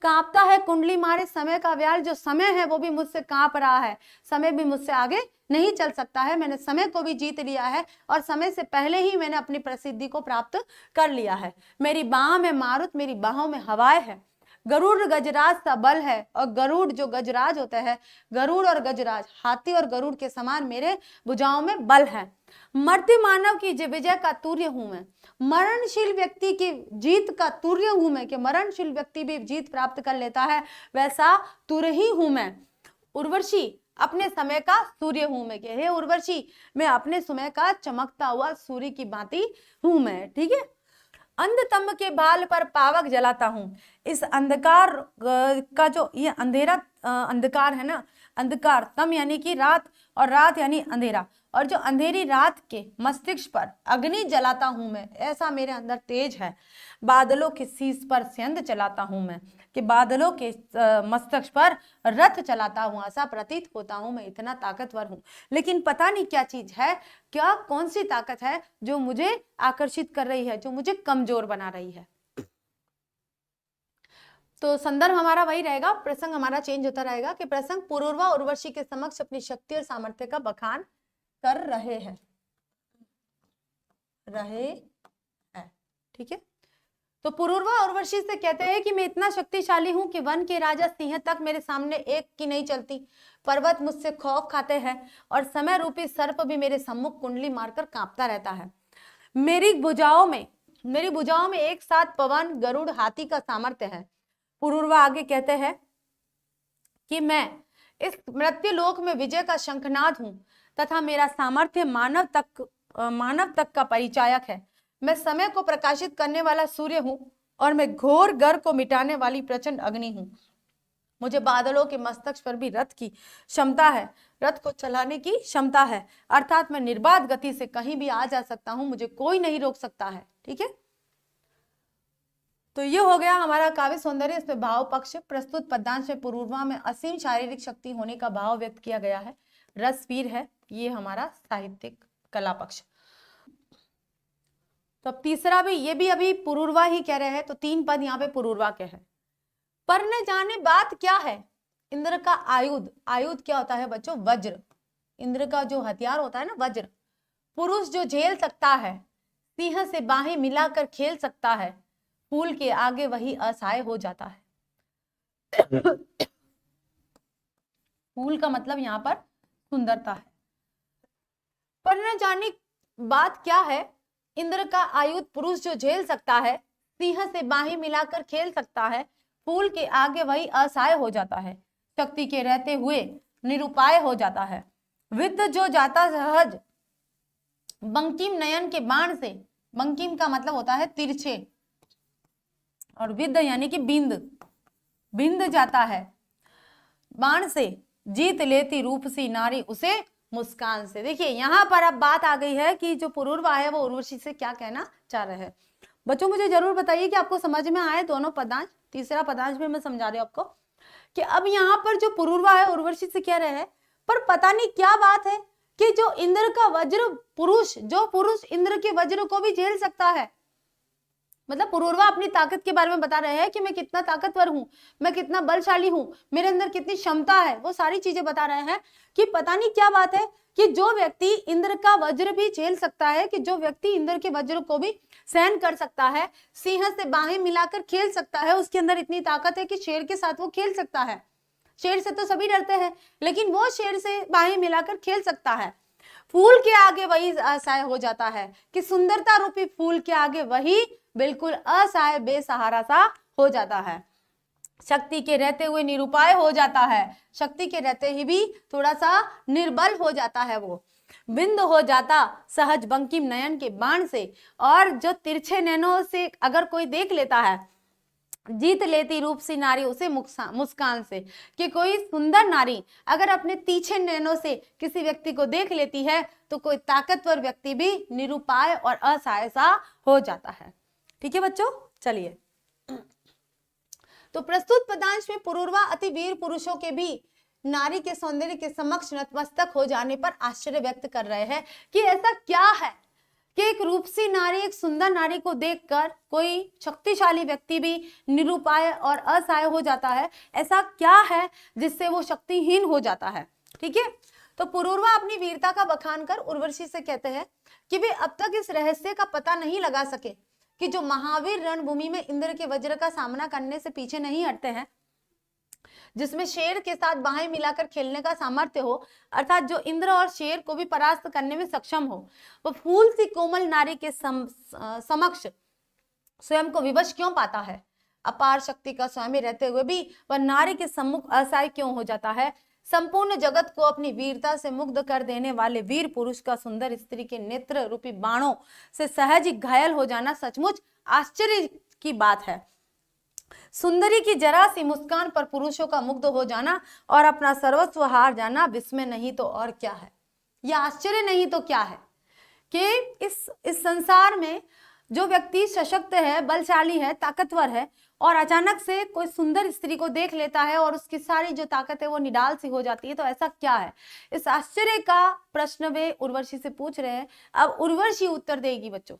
कांपता है कुंडली मारे समय का व्याल। जो समय है वो भी मुझसे कांप रहा है, समय भी मुझसे आगे नहीं चल सकता है। मैंने समय को भी जीत लिया है और समय से पहले ही मैंने अपनी प्रसिद्धि को प्राप्त कर लिया है। मेरी बाह में मारुत, मेरी बाहों में हवाएं है। गरुड़ गजराज सा बल है, और गरुड़ जो गजराज होता है, गरुड़ और गजराज, हाथी और गरुड़ के समान मेरे भुजाओं में बल है। मर्त्य मानव की विजय का तूर्य हूं मैं। मरणशील व्यक्ति की जीत का तूर्य हूं मैं, कि मरणशील व्यक्ति भी जीत प्राप्त कर लेता है, वैसा तुरही हूं मैं। उर्वशी अपने समय का सूर्य हूं मैं, कि हे उर्वशी, मैं अपने समय का चमकता हुआ सूर्य की भांति हूं मैं। ठीक है। अंधतम के बाल पर पावक जलाता हूँ। इस अंधकार का जो ये अंधेरा अंधकार है ना, अंधकार, तम यानी कि रात और रात यानी अंधेरा, और जो अंधेरी रात के मस्तिष्क पर अग्नि जलाता हूं मैं, ऐसा मेरे अंदर तेज है। बादलों के शीश पर सेंध चलाता हूं मैं, कि बादलों के मस्तिष्क पर रथ चलाता हूं, ऐसा प्रतीत होता हूं मैं, इतना ताकतवर हूं। लेकिन पता नहीं क्या चीज है, क्या कौन सी ताकत है जो मुझे आकर्षित कर रही है, जो मुझे कमजोर बना रही है। तो संदर्भ हमारा वही रहेगा, प्रसंग हमारा चेंज होता रहेगा कि प्रसंग पुरूरवा उर्वशी के समक्ष अपनी शक्ति और सामर्थ्य का बखान कर रहे हैं, ठीक है। तो पुरूरवा उर्वशी से कहते हैं कि मैं इतना शक्तिशाली हूं कि वन के राजा सिंह तक मेरे सामने एक की नहीं चलती, पर्वत मुझसे खौफ खाते हैं और समय रूपी सर्प भी मेरे सम्मुख कुंडली मारकर कांपता रहता है। मेरी भुजाओं में एक साथ पवन, गरुड़, हाथी का सामर्थ्य है। पुरूरवा आगे कहते हैं कि मैं इस मृत्यु लोक में विजय का शंखनाद हूं तथा मेरा सामर्थ्य मानव तक का परिचायक है। मैं समय को प्रकाशित करने वाला सूर्य हूं और मैं घोर गर को मिटाने वाली प्रचंड अग्नि हूं। मुझे बादलों के मस्तक पर भी रथ की क्षमता है, रथ को चलाने की क्षमता है, अर्थात मैं निर्बाध गति से कहीं भी आ जा सकता हूं, मुझे कोई नहीं रोक सकता है, ठीक है। तो ये हो गया हमारा काव्य सौंदर्य। इसमें भाव पक्ष प्रस्तुत पद्यांश में पुरूरवा में असीम शारीरिक शक्ति होने का भाव व्यक्त किया गया है, रसवीर है, ये हमारा साहित्यिक कला पक्ष। तो अब तीसरा भी, ये भी अभी पुरूरवा ही कह रहे हैं, तो 3 पद यहाँ पे पुरूरवा के हैं। पर न जाने बात क्या है, इंद्र का आयुध, आयुध क्या होता है बच्चों, वज्र, इंद्र का जो हथियार होता है ना वज्र, पुरुष जो झेल सकता है, सिंह से बाहें मिलाकर खेल सकता है, फूल के आगे वही असहाय हो जाता है। फूल का मतलब यहाँ पर सुंदरता है। पर न जाने बात क्या है, इंद्र का आयुध पुरुष जो झेल सकता है, सिंह से बाहें मिलाकर खेल सकता है, फूल के आगे वही असहाय हो जाता है, शक्ति के रहते हुए निरुपाय हो जाता है। विद्ध जो जाता सहज बंकिम नयन के बाण से, बंकिम का मतलब होता है तिरछे, और विद्ध यानी कि बिंद जाता है बाण से, जीत लेती रूप सी नारी उसे मुस्कान से। देखिए यहाँ पर अब बात आ गई है कि जो पुरूरवा है वो उर्वशी से क्या कहना चाह रहे हैं। बच्चों मुझे जरूर बताइए कि आपको समझ में आए दोनों पदांश, तीसरा पदांश भी मैं समझा रही हूँ आपको, कि अब यहाँ पर जो पुरूरवा है उर्वशी से कह रहे हैं, पर पता नहीं क्या बात है कि जो इंद्र का वज्र पुरुष, जो पुरुष इंद्र के वज्र को भी झेल सकता है, मतलब पुरूरवा अपनी ताकत के बारे में बता रहे हैं कि मैं कितना ताकतवर हूं, मैं कितना बलशाली हूं, मेरे अंदर कितनी क्षमता है, वो सारी चीजें बता रहे हैं कि पता नहीं क्या बात है कि जो व्यक्ति इंद्र का वज्र भी झेल सकता है, कि जो व्यक्ति इंद्र के वज्र को भी सहन कर सकता है, सिंह से बाहें मिलाकर खेल सकता है, उसके अंदर इतनी ताकत है कि शेर के साथ वो खेल सकता है। शेर से तो सभी डरते हैं, लेकिन वो शेर से बाहें मिलाकर खेल सकता है। फूल के आगे वही असहाय हो जाता है, कि सुंदरता रूपी फूल के आगे वही बिल्कुल असहाय बेसहारा सा हो जाता है। शक्ति के रहते हुए निरुपाय हो जाता है, शक्ति के रहते ही भी थोड़ा सा निर्बल हो जाता है, वो बिंद हो जाता सहज बंकिम नयन के बाण से, और जो तिरछे नैनों से अगर कोई देख लेता है, जीत लेती रूप सी नारी उसे मुस्कान से, कि कोई सुंदर नारी अगर अपने तीखे नैनों से किसी व्यक्ति को देख लेती है तो कोई ताकतवर व्यक्ति भी निरुपाय और असहाय सा हो जाता है। ठीक है बच्चों, चलिए। तो प्रस्तुत पदांश में पुरूरवा अति वीर पुरुषों के भी नारी के सौंदर्य के समक्ष नतमस्तक हो जाने पर आश्चर्य व्यक्त कर रहे हैं कि ऐसा क्या है कि एक रूपसी नारी, एक सुंदर नारी को देखकर कोई शक्तिशाली व्यक्ति भी निरुपाय और असहाय हो जाता है। ऐसा क्या है जिससे वो शक्तिहीन हो जाता है। ठीक है, तो पुरूरवा अपनी वीरता का बखान कर उर्वशी से कहते हैं कि वे अब तक इस रहस्य का पता नहीं लगा सके कि जो महावीर रणभूमि में इंद्र के वज्र का सामना करने से पीछे नहीं हटते हैं, जिसमें शेर के साथ बाहें मिलाकर खेलने का सामर्थ्य हो, अर्थात जो इंद्र और शेर को भी परास्त करने में सक्षम हो, वो फूल सी कोमल नारी के समक्ष स्वयं को विवश क्यों पाता है। अपार शक्ति का स्वामी रहते हुए भी वह नारी के सम्मुख असहाय क्यों हो जाता है। संपूर्ण जगत को अपनी वीरता से मुग्ध कर देने वाले वीर पुरुष का सुंदर स्त्री के नेत्र रूपी बाणों से सहज ही घायल हो जाना सचमुच आश्चर्य की बात है। सुंदरी की जरा सी मुस्कान पर पुरुषों का मुग्ध हो जाना और अपना सर्वस्व हार जाना विस्मय नहीं तो और क्या है, यह आश्चर्य नहीं तो क्या है कि इस संसार में जो व्यक्ति सशक्त है, बलशाली है, ताकतवर है और अचानक से कोई सुंदर स्त्री को देख लेता है और उसकी सारी जो ताकत है वो निडाल सी हो जाती है, तो ऐसा क्या है? इस आश्चर्य का प्रश्न वे उर्वशी से पूछ रहे हैं। अब उर्वशी उत्तर देगी बच्चों,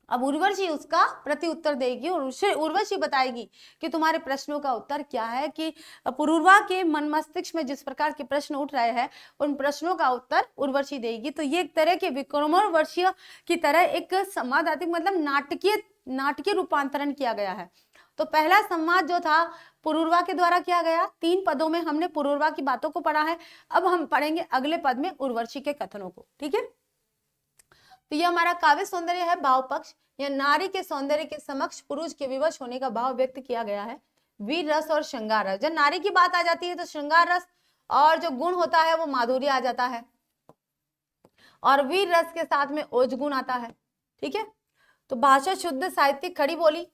अब उर्वशी उसका प्रति उत्तर देगी और उर्वशी बताएगी कि तुम्हारे प्रश्नों का उत्तर क्या है, कि पुरूरवा के मन मस्तिष्क में जिस प्रकार के प्रश्न उठ रहे हैं उन प्रश्नों का उत्तर उर्वशी देगी। तो ये एक तरह के विक्रमोर्वशीय की तरह एक संवादात्मक मतलब नाटकीय रूपांतरण किया गया है। तो पहला संवाद जो था पुरूरवा के द्वारा किया गया, 3 पदों में हमने पुरूरवा की बातों को पढ़ा है। अब हम पढ़ेंगे अगले पद में उर्वशी के कथनों को, ठीक है। तो ये हमारा काव्य सौंदर्य है भाव पक्ष, या नारी के सौंदर्य के समक्ष पुरुष के विवश होने का भाव व्यक्त किया गया है। वीर रस और श्रृंगार रस, जब नारी की बात आ जाती है तो श्रृंगार रस और जो गुण होता है वो माधुर्य आ जाता है, और वीर रस के साथ में ओज गुण आता है, ठीक है। तो भाषा शुद्ध, साहित्यिक, खड़ी बोली,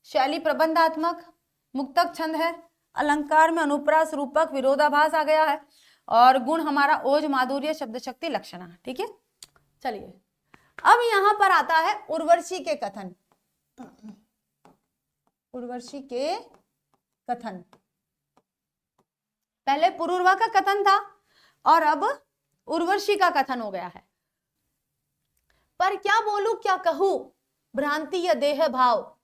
शैली प्रबंधात्मक, मुक्तक छंद है, अलंकार में अनुप्रास, रूपक, विरोधाभास आ गया है, और गुण हमारा ओज, माधुर्य, शब्द शक्ति, लक्षणा, ठीक है। चलिए अब यहां पर आता है उर्वशी के कथन। उर्वशी के कथन, पहले पुरूरवा का कथन था और अब उर्वशी का कथन हो गया है। पर क्या बोलूं क्या कहूं, भ्रांति या देह भाव,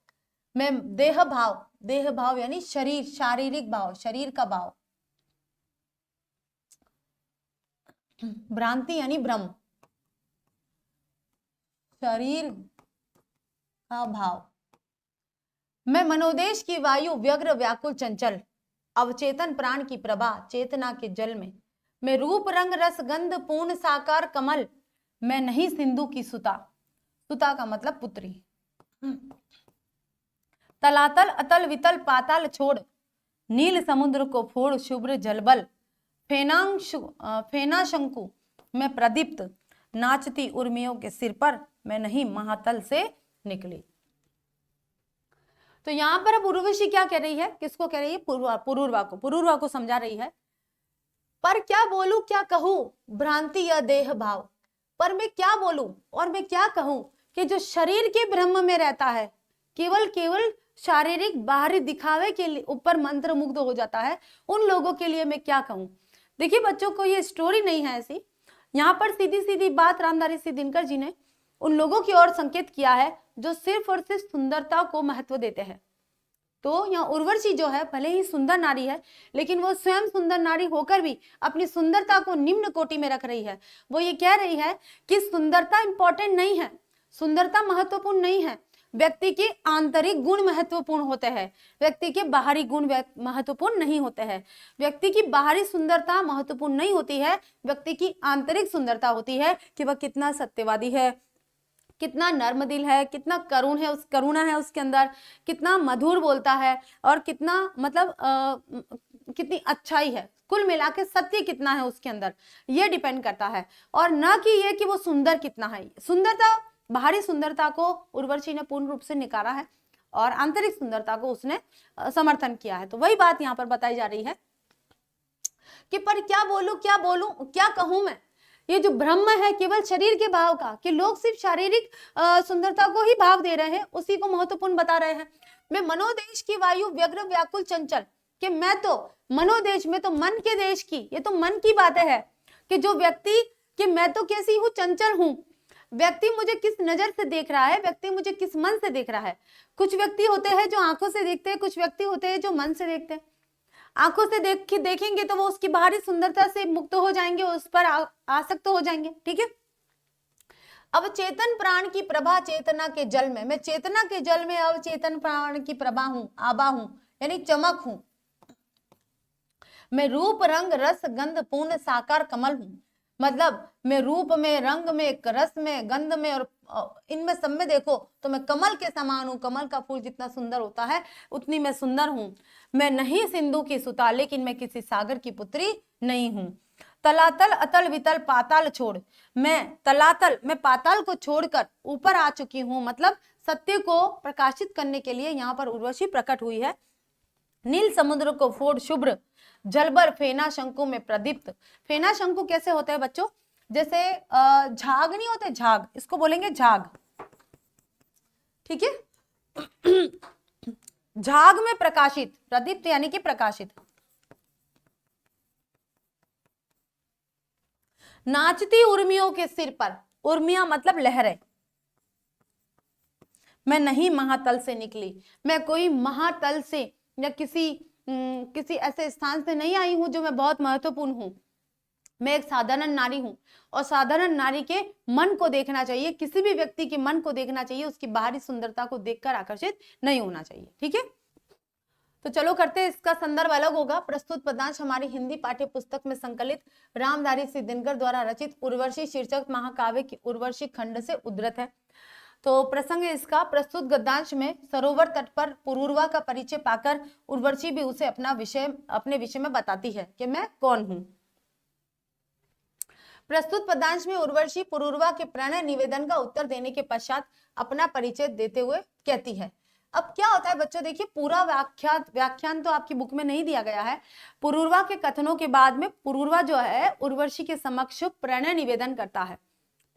मैं देह भाव यानी शरीर, शारीरिक भाव, शरीर का भाव, भ्रांति यानी भ्रम, शरीर का भाव, मैं मनोदेश की वायु, व्यग्र व्याकुल चंचल, अवचेतन प्राण की प्रभा, चेतना के जल में, मैं रूप रंग रस गंध पूर्ण साकार कमल, मैं नहीं सिंधु की सुता, सुता का मतलब पुत्री, तलातल अतल वितल पाताल छोड़, नील समुद्र को फोड़, शुभ्र जलबल, फेना शंकु मैं प्रदीप्त, नाचती उर्मियों के सिर पर, मैं नहीं महातल से निकली। तो यहां पर अब उर्वशी क्या कह रही है, किसको कह रही है? पुरूरवा को समझा रही है। पर क्या बोलूं क्या कहूं, भ्रांति या देह भाव, पर मैं क्या बोलूं और मैं क्या कहूं कि जो शरीर के ब्रह्म में रहता है, केवल शारीरिक बाहरी दिखावे के ऊपर मंत्र मुग्ध हो जाता है, उन लोगों के लिए मैं क्या कहूं। देखिए बच्चों को ये स्टोरी नहीं है ऐसी, यहाँ पर सीधी सीधी बात रामधारी सिंह दिनकर जी ने उन लोगों की ओर संकेत किया है जो सिर्फ और सिर्फ सुंदरता को महत्व देते हैं। तो यहाँ उर्वशी जो है भले ही सुंदर नारी है, लेकिन वो स्वयं सुंदर नारी होकर भी अपनी सुंदरता को निम्न कोटि में रख रही है। वो ये कह रही है कि सुंदरता इंपॉर्टेंट नहीं है, सुंदरता महत्वपूर्ण नहीं है, व्यक्ति के आंतरिक गुण महत्वपूर्ण होते हैं, व्यक्ति के बाहरी गुण महत्वपूर्ण नहीं होते हैं। व्यक्ति की बाहरी सुंदरता महत्वपूर्ण नहीं होती है, व्यक्ति की आंतरिक सुंदरता होती है कि वह कितना सत्यवादी है, कितना नर्म दिल है, कितना करुणा है उसके अंदर, कितना मधुर बोलता है, और कितना मतलब कितनी अच्छाई है, कुल मिला के सत्य कितना है उसके अंदर, ये डिपेंड करता है, और न कि ये कि वो सुंदर कितना है। सुंदरता, बाहरी सुंदरता को उर्वशी ने पूर्ण रूप से निकाला है और आंतरिक सुंदरता को उसने समर्थन किया है। तो वही बात यहाँ पर बताई जा रही है कि पर क्या बोलूं क्या कहूं मैं, ये जो ब्रह्म है केवल शरीर के भाव का, कि लोग सिर्फ शारीरिक सुंदरता को ही भाव दे रहे हैं, उसी को महत्वपूर्ण बता रहे हैं। मैं मनोदेश की वायु, व्यग्र व्याकुल चंचल, कि मैं तो मनोदेश में तो मन के देश की, ये तो मन की बातें है कि जो व्यक्ति, कि मैं तो कैसी हूँ, चंचल हूँ, व्यक्ति मुझे किस नजर से देख रहा है, व्यक्ति मुझे किस मन से देख रहा है। कुछ व्यक्ति होते हैं जो आंखों से देखते हैं, कुछ व्यक्ति होते हैं जो मन से देखते हैं। आंखों से देखेंगे तो वो उसकी बाहरी सुंदरता से मुक्त हो जाएंगे, उस पर आसक्त हो जाएंगे, ठीक है। अब चेतन प्राण की प्रभा, चेतना के जल में, मैं चेतना के जल में अवचेतन प्राण की प्रभा हूं, आभा हूं, यानी चमक हूं। मैं रूप रंग रस गंध पूर्ण साकार कमल हूं, मतलब मैं रूप में, रंग में, रस में, गंध में और इनमें सब में देखो तो मैं कमल के समान हूँ, कमल का फूल जितना सुंदर होता है उतनी मैं सुंदर हूँ। मैं नहीं सिंधु की सुता, लेकिन मैं किसी सागर की पुत्री नहीं हूँ। तलातल अतल वितल पाताल छोड़, मैं तलातल, मैं पाताल को छोड़कर ऊपर आ चुकी हूँ, मतलब सत्य को प्रकाशित करने के लिए यहाँ पर उर्वशी प्रकट हुई है। नील समुद्र को फोड़ शुभ्र, जलबर फेना शंकु में प्रदीप्त। फेना शंकु कैसे होते हैं बच्चों? जैसे झाग नहीं होते, झाग, इसको बोलेंगे झाग, ठीक है। झाग में प्रकाशित, प्रदीप्त यानी कि प्रकाशित। नाचती उर्मियों के सिर पर, उर्मिया मतलब लहरें। मैं नहीं महातल से निकली, मैं कोई महातल से या किसी ऐसे स्थान से नहीं आई हूं जो मैं बहुत महत्वपूर्ण हूं। मैं एक साधारण नारी हूं, और साधारण नारी के मन को देखना चाहिए, किसी भी व्यक्ति के मन को देखना चाहिए, उसकी बाहरी सुंदरता को देखकर आकर्षित नहीं होना चाहिए, ठीक है। तो चलो करते हैं, इसका संदर्भ अलग होगा। प्रस्तुत पदांश हमारी हिंदी पाठ्य पुस्तक में संकलित रामधारी सिंह दिनकर द्वारा रचित उर्वशी शीर्षक महाकाव्य की उर्वशी खंड से उद्धृत है। तो प्रसंग इसका, प्रस्तुत गद्यांश में सरोवर तट पर पुरूरवा का परिचय पाकर उर्वशी भी उसे अपने विषय में बताती है कि मैं कौन हूं। प्रस्तुत पदांश में उर्वशी पुरूरवा के प्रणय निवेदन का उत्तर देने के पश्चात अपना परिचय देते हुए कहती है। अब क्या होता है बच्चों, देखिए पूरा व्याख्यान तो आपकी बुक में नहीं दिया गया है। पुरूरवा के कथनों के बाद में पुरूरवा जो है उर्वशी के समक्ष प्रणय निवेदन करता है।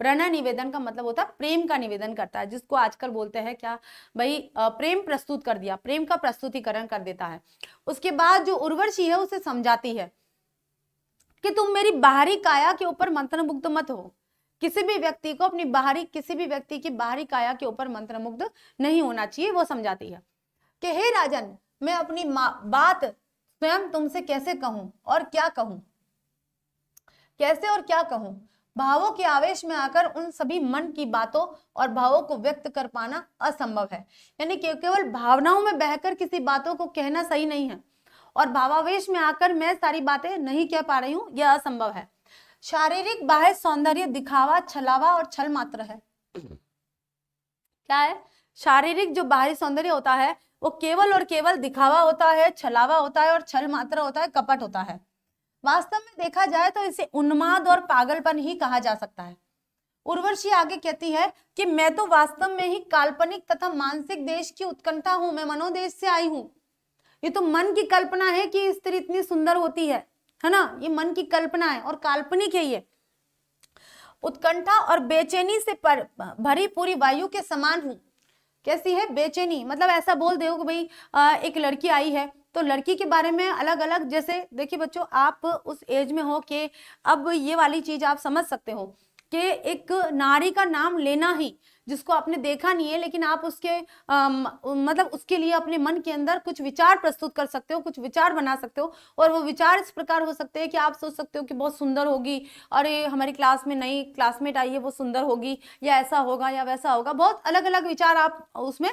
प्रणय निवेदन का मतलब होता है प्रेम का निवेदन करता है, जिसको आजकल बोलते हैं क्या भाई, प्रेम प्रस्तुत कर दिया, प्रेम का प्रस्तुतिकरण कर देता है। उसके बाद जो उर्वशी है उसे समझाती है कि तुम मेरी बाहरी काया के ऊपर मंत्रमुग्ध मत हो। किसी भी व्यक्ति को किसी भी व्यक्ति की बाहरी काया के ऊपर मंत्रमुग्ध नहीं होना चाहिए। वो समझाती है कि हे राजन, मैं अपनी बात स्वयं तुमसे कैसे कहूं और क्या कहूं, कैसे और क्या कहूं। भावों के आवेश में आकर उन सभी मन की बातों और भावों को व्यक्त कर पाना असंभव है। यानी केवल भावनाओं में बहकर किसी बातों को कहना सही नहीं है, और भावावेश में आकर मैं सारी बातें नहीं कह पा रही हूं, यह असंभव है। शारीरिक बाह्य सौंदर्य दिखावा, छलावा और छल मात्र है। क्या है? शारीरिक जो बाहरी सौंदर्य होता है वो केवल और केवल दिखावा होता है, छलावा होता है और छल मात्र होता है, कपट होता है। वास्तव में देखा जाए तो इसे उन्माद और पागलपन ही कहा जा सकता है। उर्वशी आगे कहती है कि मैं तो वास्तव में ही काल्पनिक तथा मानसिक देश की उत्कंठा हूं, मैं मनोदेश से आई हूं। ये तो मन की कल्पना है कि स्त्री इतनी सुंदर होती है ना, ये मन की कल्पना है और काल्पनिक है। ये उत्कंठा और बेचैनी से भरी पूरी वायु के समान हूं। कैसी है? बेचैनी, मतलब ऐसा बोल दो कि भाई एक लड़की आई है तो लड़की के बारे में अलग अलग, जैसे देखिए बच्चों आप उस एज में हो कि अब ये वाली चीज आप समझ सकते हो कि एक नारी का नाम लेना ही, जिसको आपने देखा नहीं है लेकिन आप उसके मतलब उसके लिए अपने मन के अंदर कुछ विचार प्रस्तुत कर सकते हो, कुछ विचार बना सकते हो, और वो विचार इस प्रकार हो सकते हैं कि आप सोच सकते हो कि बहुत सुंदर होगी, और ये हमारी क्लास में नई क्लासमेट आई है वो सुंदर होगी, या ऐसा होगा या वैसा होगा। बहुत अलग अलग विचार आप उसमें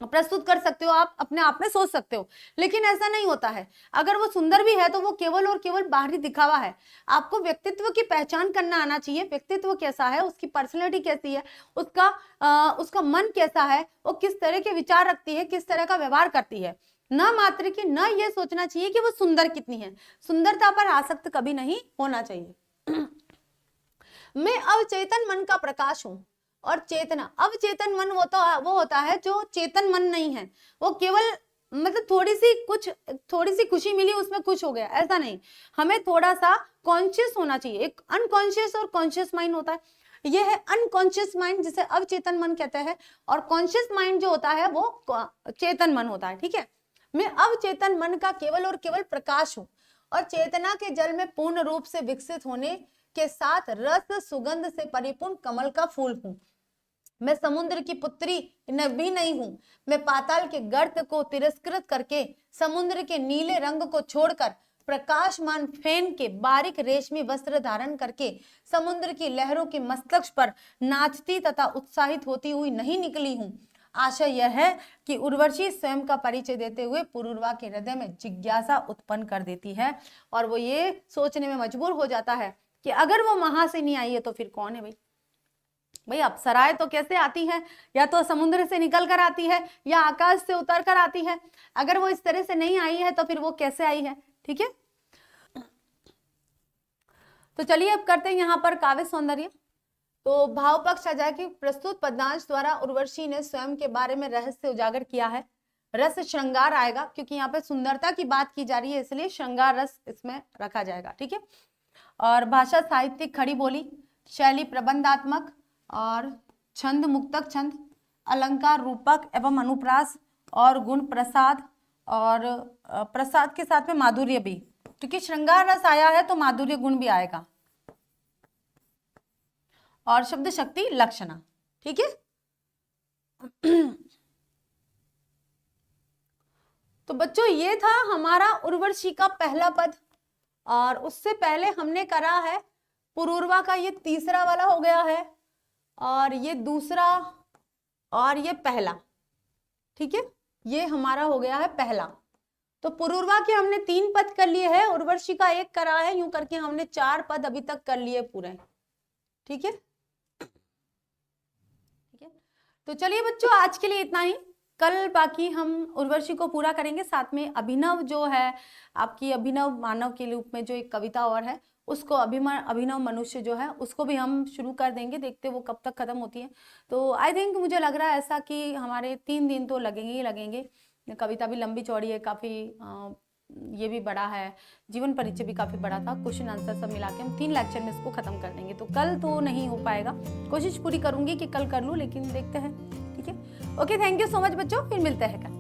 प्रस्तुत कर सकते हो, आप अपने आप में सोच सकते हो। लेकिन ऐसा नहीं होता है। अगर वो सुंदर भी है तो वो केवल और केवल बाहरी दिखावा है। आपको व्यक्तित्व की पहचान करना आना चाहिए। व्यक्तित्व कैसा है, उसकी पर्सनैलिटी कैसी है, उसका मन कैसा है, वो किस तरह के विचार रखती है, किस तरह का व्यवहार करती है। न मात्र कि न ये सोचना चाहिए कि वो सुंदर कितनी है। सुंदरता पर आसक्त कभी नहीं होना चाहिए। मैं अवचेतन मन का प्रकाश हूं, और चेतना, अवचेतन मन वो होता है जो चेतन मन नहीं है। वो केवल मतलब थोड़ी सी खुशी मिली उसमें खुश हो गया, ऐसा नहीं। हमें थोड़ा सा कॉन्शियस होना चाहिए। एक अनकॉन्शियस और कॉन्शियस माइंड होता है। ये है अनकॉन्शियस माइंड, जिसे अवचेतन मन कहते हैं, और कॉन्शियस माइंड जो होता है वो चेतन मन होता है, ठीक है। मैं अवचेतन मन का केवल और केवल प्रकाश हूं, और चेतना के जल में पूर्ण रूप से विकसित होने के साथ रस सुगंध से परिपूर्ण कमल का फूल हूं। मैं समुद्र की पुत्री भी नहीं हूं। मैं पाताल के गर्त को तिरस्कृत करके समुद्र के नीले रंग को छोड़कर प्रकाशमान फेन के बारीक रेशमी वस्त्र धारण करके समुद्र की लहरों के मस्तक पर नाचती तथा उत्साहित होती हुई नहीं निकली हूं। आशय यह है कि उर्वशी स्वयं का परिचय देते हुए पुरूरवा के हृदय में जिज्ञासा उत्पन्न कर देती है, और वो ये सोचने में मजबूर हो जाता है कि अगर वो वहां से नहीं आई है तो फिर कौन है भाई। भाई अप्सराएं तो कैसे आती हैं, या तो समुद्र से निकल कर आती है या आकाश से उतर कर आती है। अगर वो इस तरह से नहीं आई है तो फिर वो कैसे आई है, ठीक है। तो चलिए अब करते हैं यहाँ पर काव्य सौंदर्य। तो भाव पक्ष आ जाए प्रस्तुत पद्यांश द्वारा उर्वशी ने स्वयं के बारे में रहस्य उजागर किया है। रस श्रृंगार आएगा, क्योंकि यहाँ पे सुंदरता की बात की जा रही है, इसलिए श्रृंगार रस इसमें रखा जाएगा, ठीक है। और भाषा साहित्यिक खड़ी बोली, शैली प्रबंधात्मक और छंद मुक्तक छंद, अलंकार रूपक एवं अनुप्रास और गुण प्रसाद, और प्रसाद के साथ में माधुर्य भी, क्योंकि श्रृंगार रस आया है तो माधुर्य गुण भी आएगा, और शब्द शक्ति लक्षणा, ठीक है। तो बच्चों ये था हमारा उर्वशी का पहला पद, और उससे पहले हमने करा है पुरूरवा का, ये तीसरा वाला हो गया है, और ये दूसरा, और ये पहला, ठीक है। ये हमारा हो गया है पहला। तो पुरूरवा के हमने 3 पद कर लिए हैं, उर्वशी का 1 करा है, यूं करके हमने 4 पद अभी तक कर लिए पूरे, ठीक है। ठीक है, तो चलिए बच्चों आज के लिए इतना ही। कल बाकी हम उर्वशी को पूरा करेंगे, साथ में अभिनव जो है आपकी, अभिनव मानव के रूप में जो एक कविता और है, उसको अभिनव मनुष्य जो है उसको भी हम शुरू कर देंगे, देखते वो कब तक खत्म होती है। तो आई थिंक मुझे लग रहा है ऐसा कि हमारे 3 दिन तो लगेंगे ही लगेंगे। कविता भी लंबी चौड़ी है काफ़ी, ये भी बड़ा है, जीवन परिचय भी काफ़ी बड़ा था, क्वेश्चन आंसर सब मिला के हम 3 लेक्चर में इसको खत्म कर देंगे। तो कल तो नहीं हो पाएगा, कोशिश पूरी करूंगी कि कल कर लूँ, लेकिन देखते हैं, ठीक है। Okay, thank you so much बच्चों, फिर मिलते हैं कल।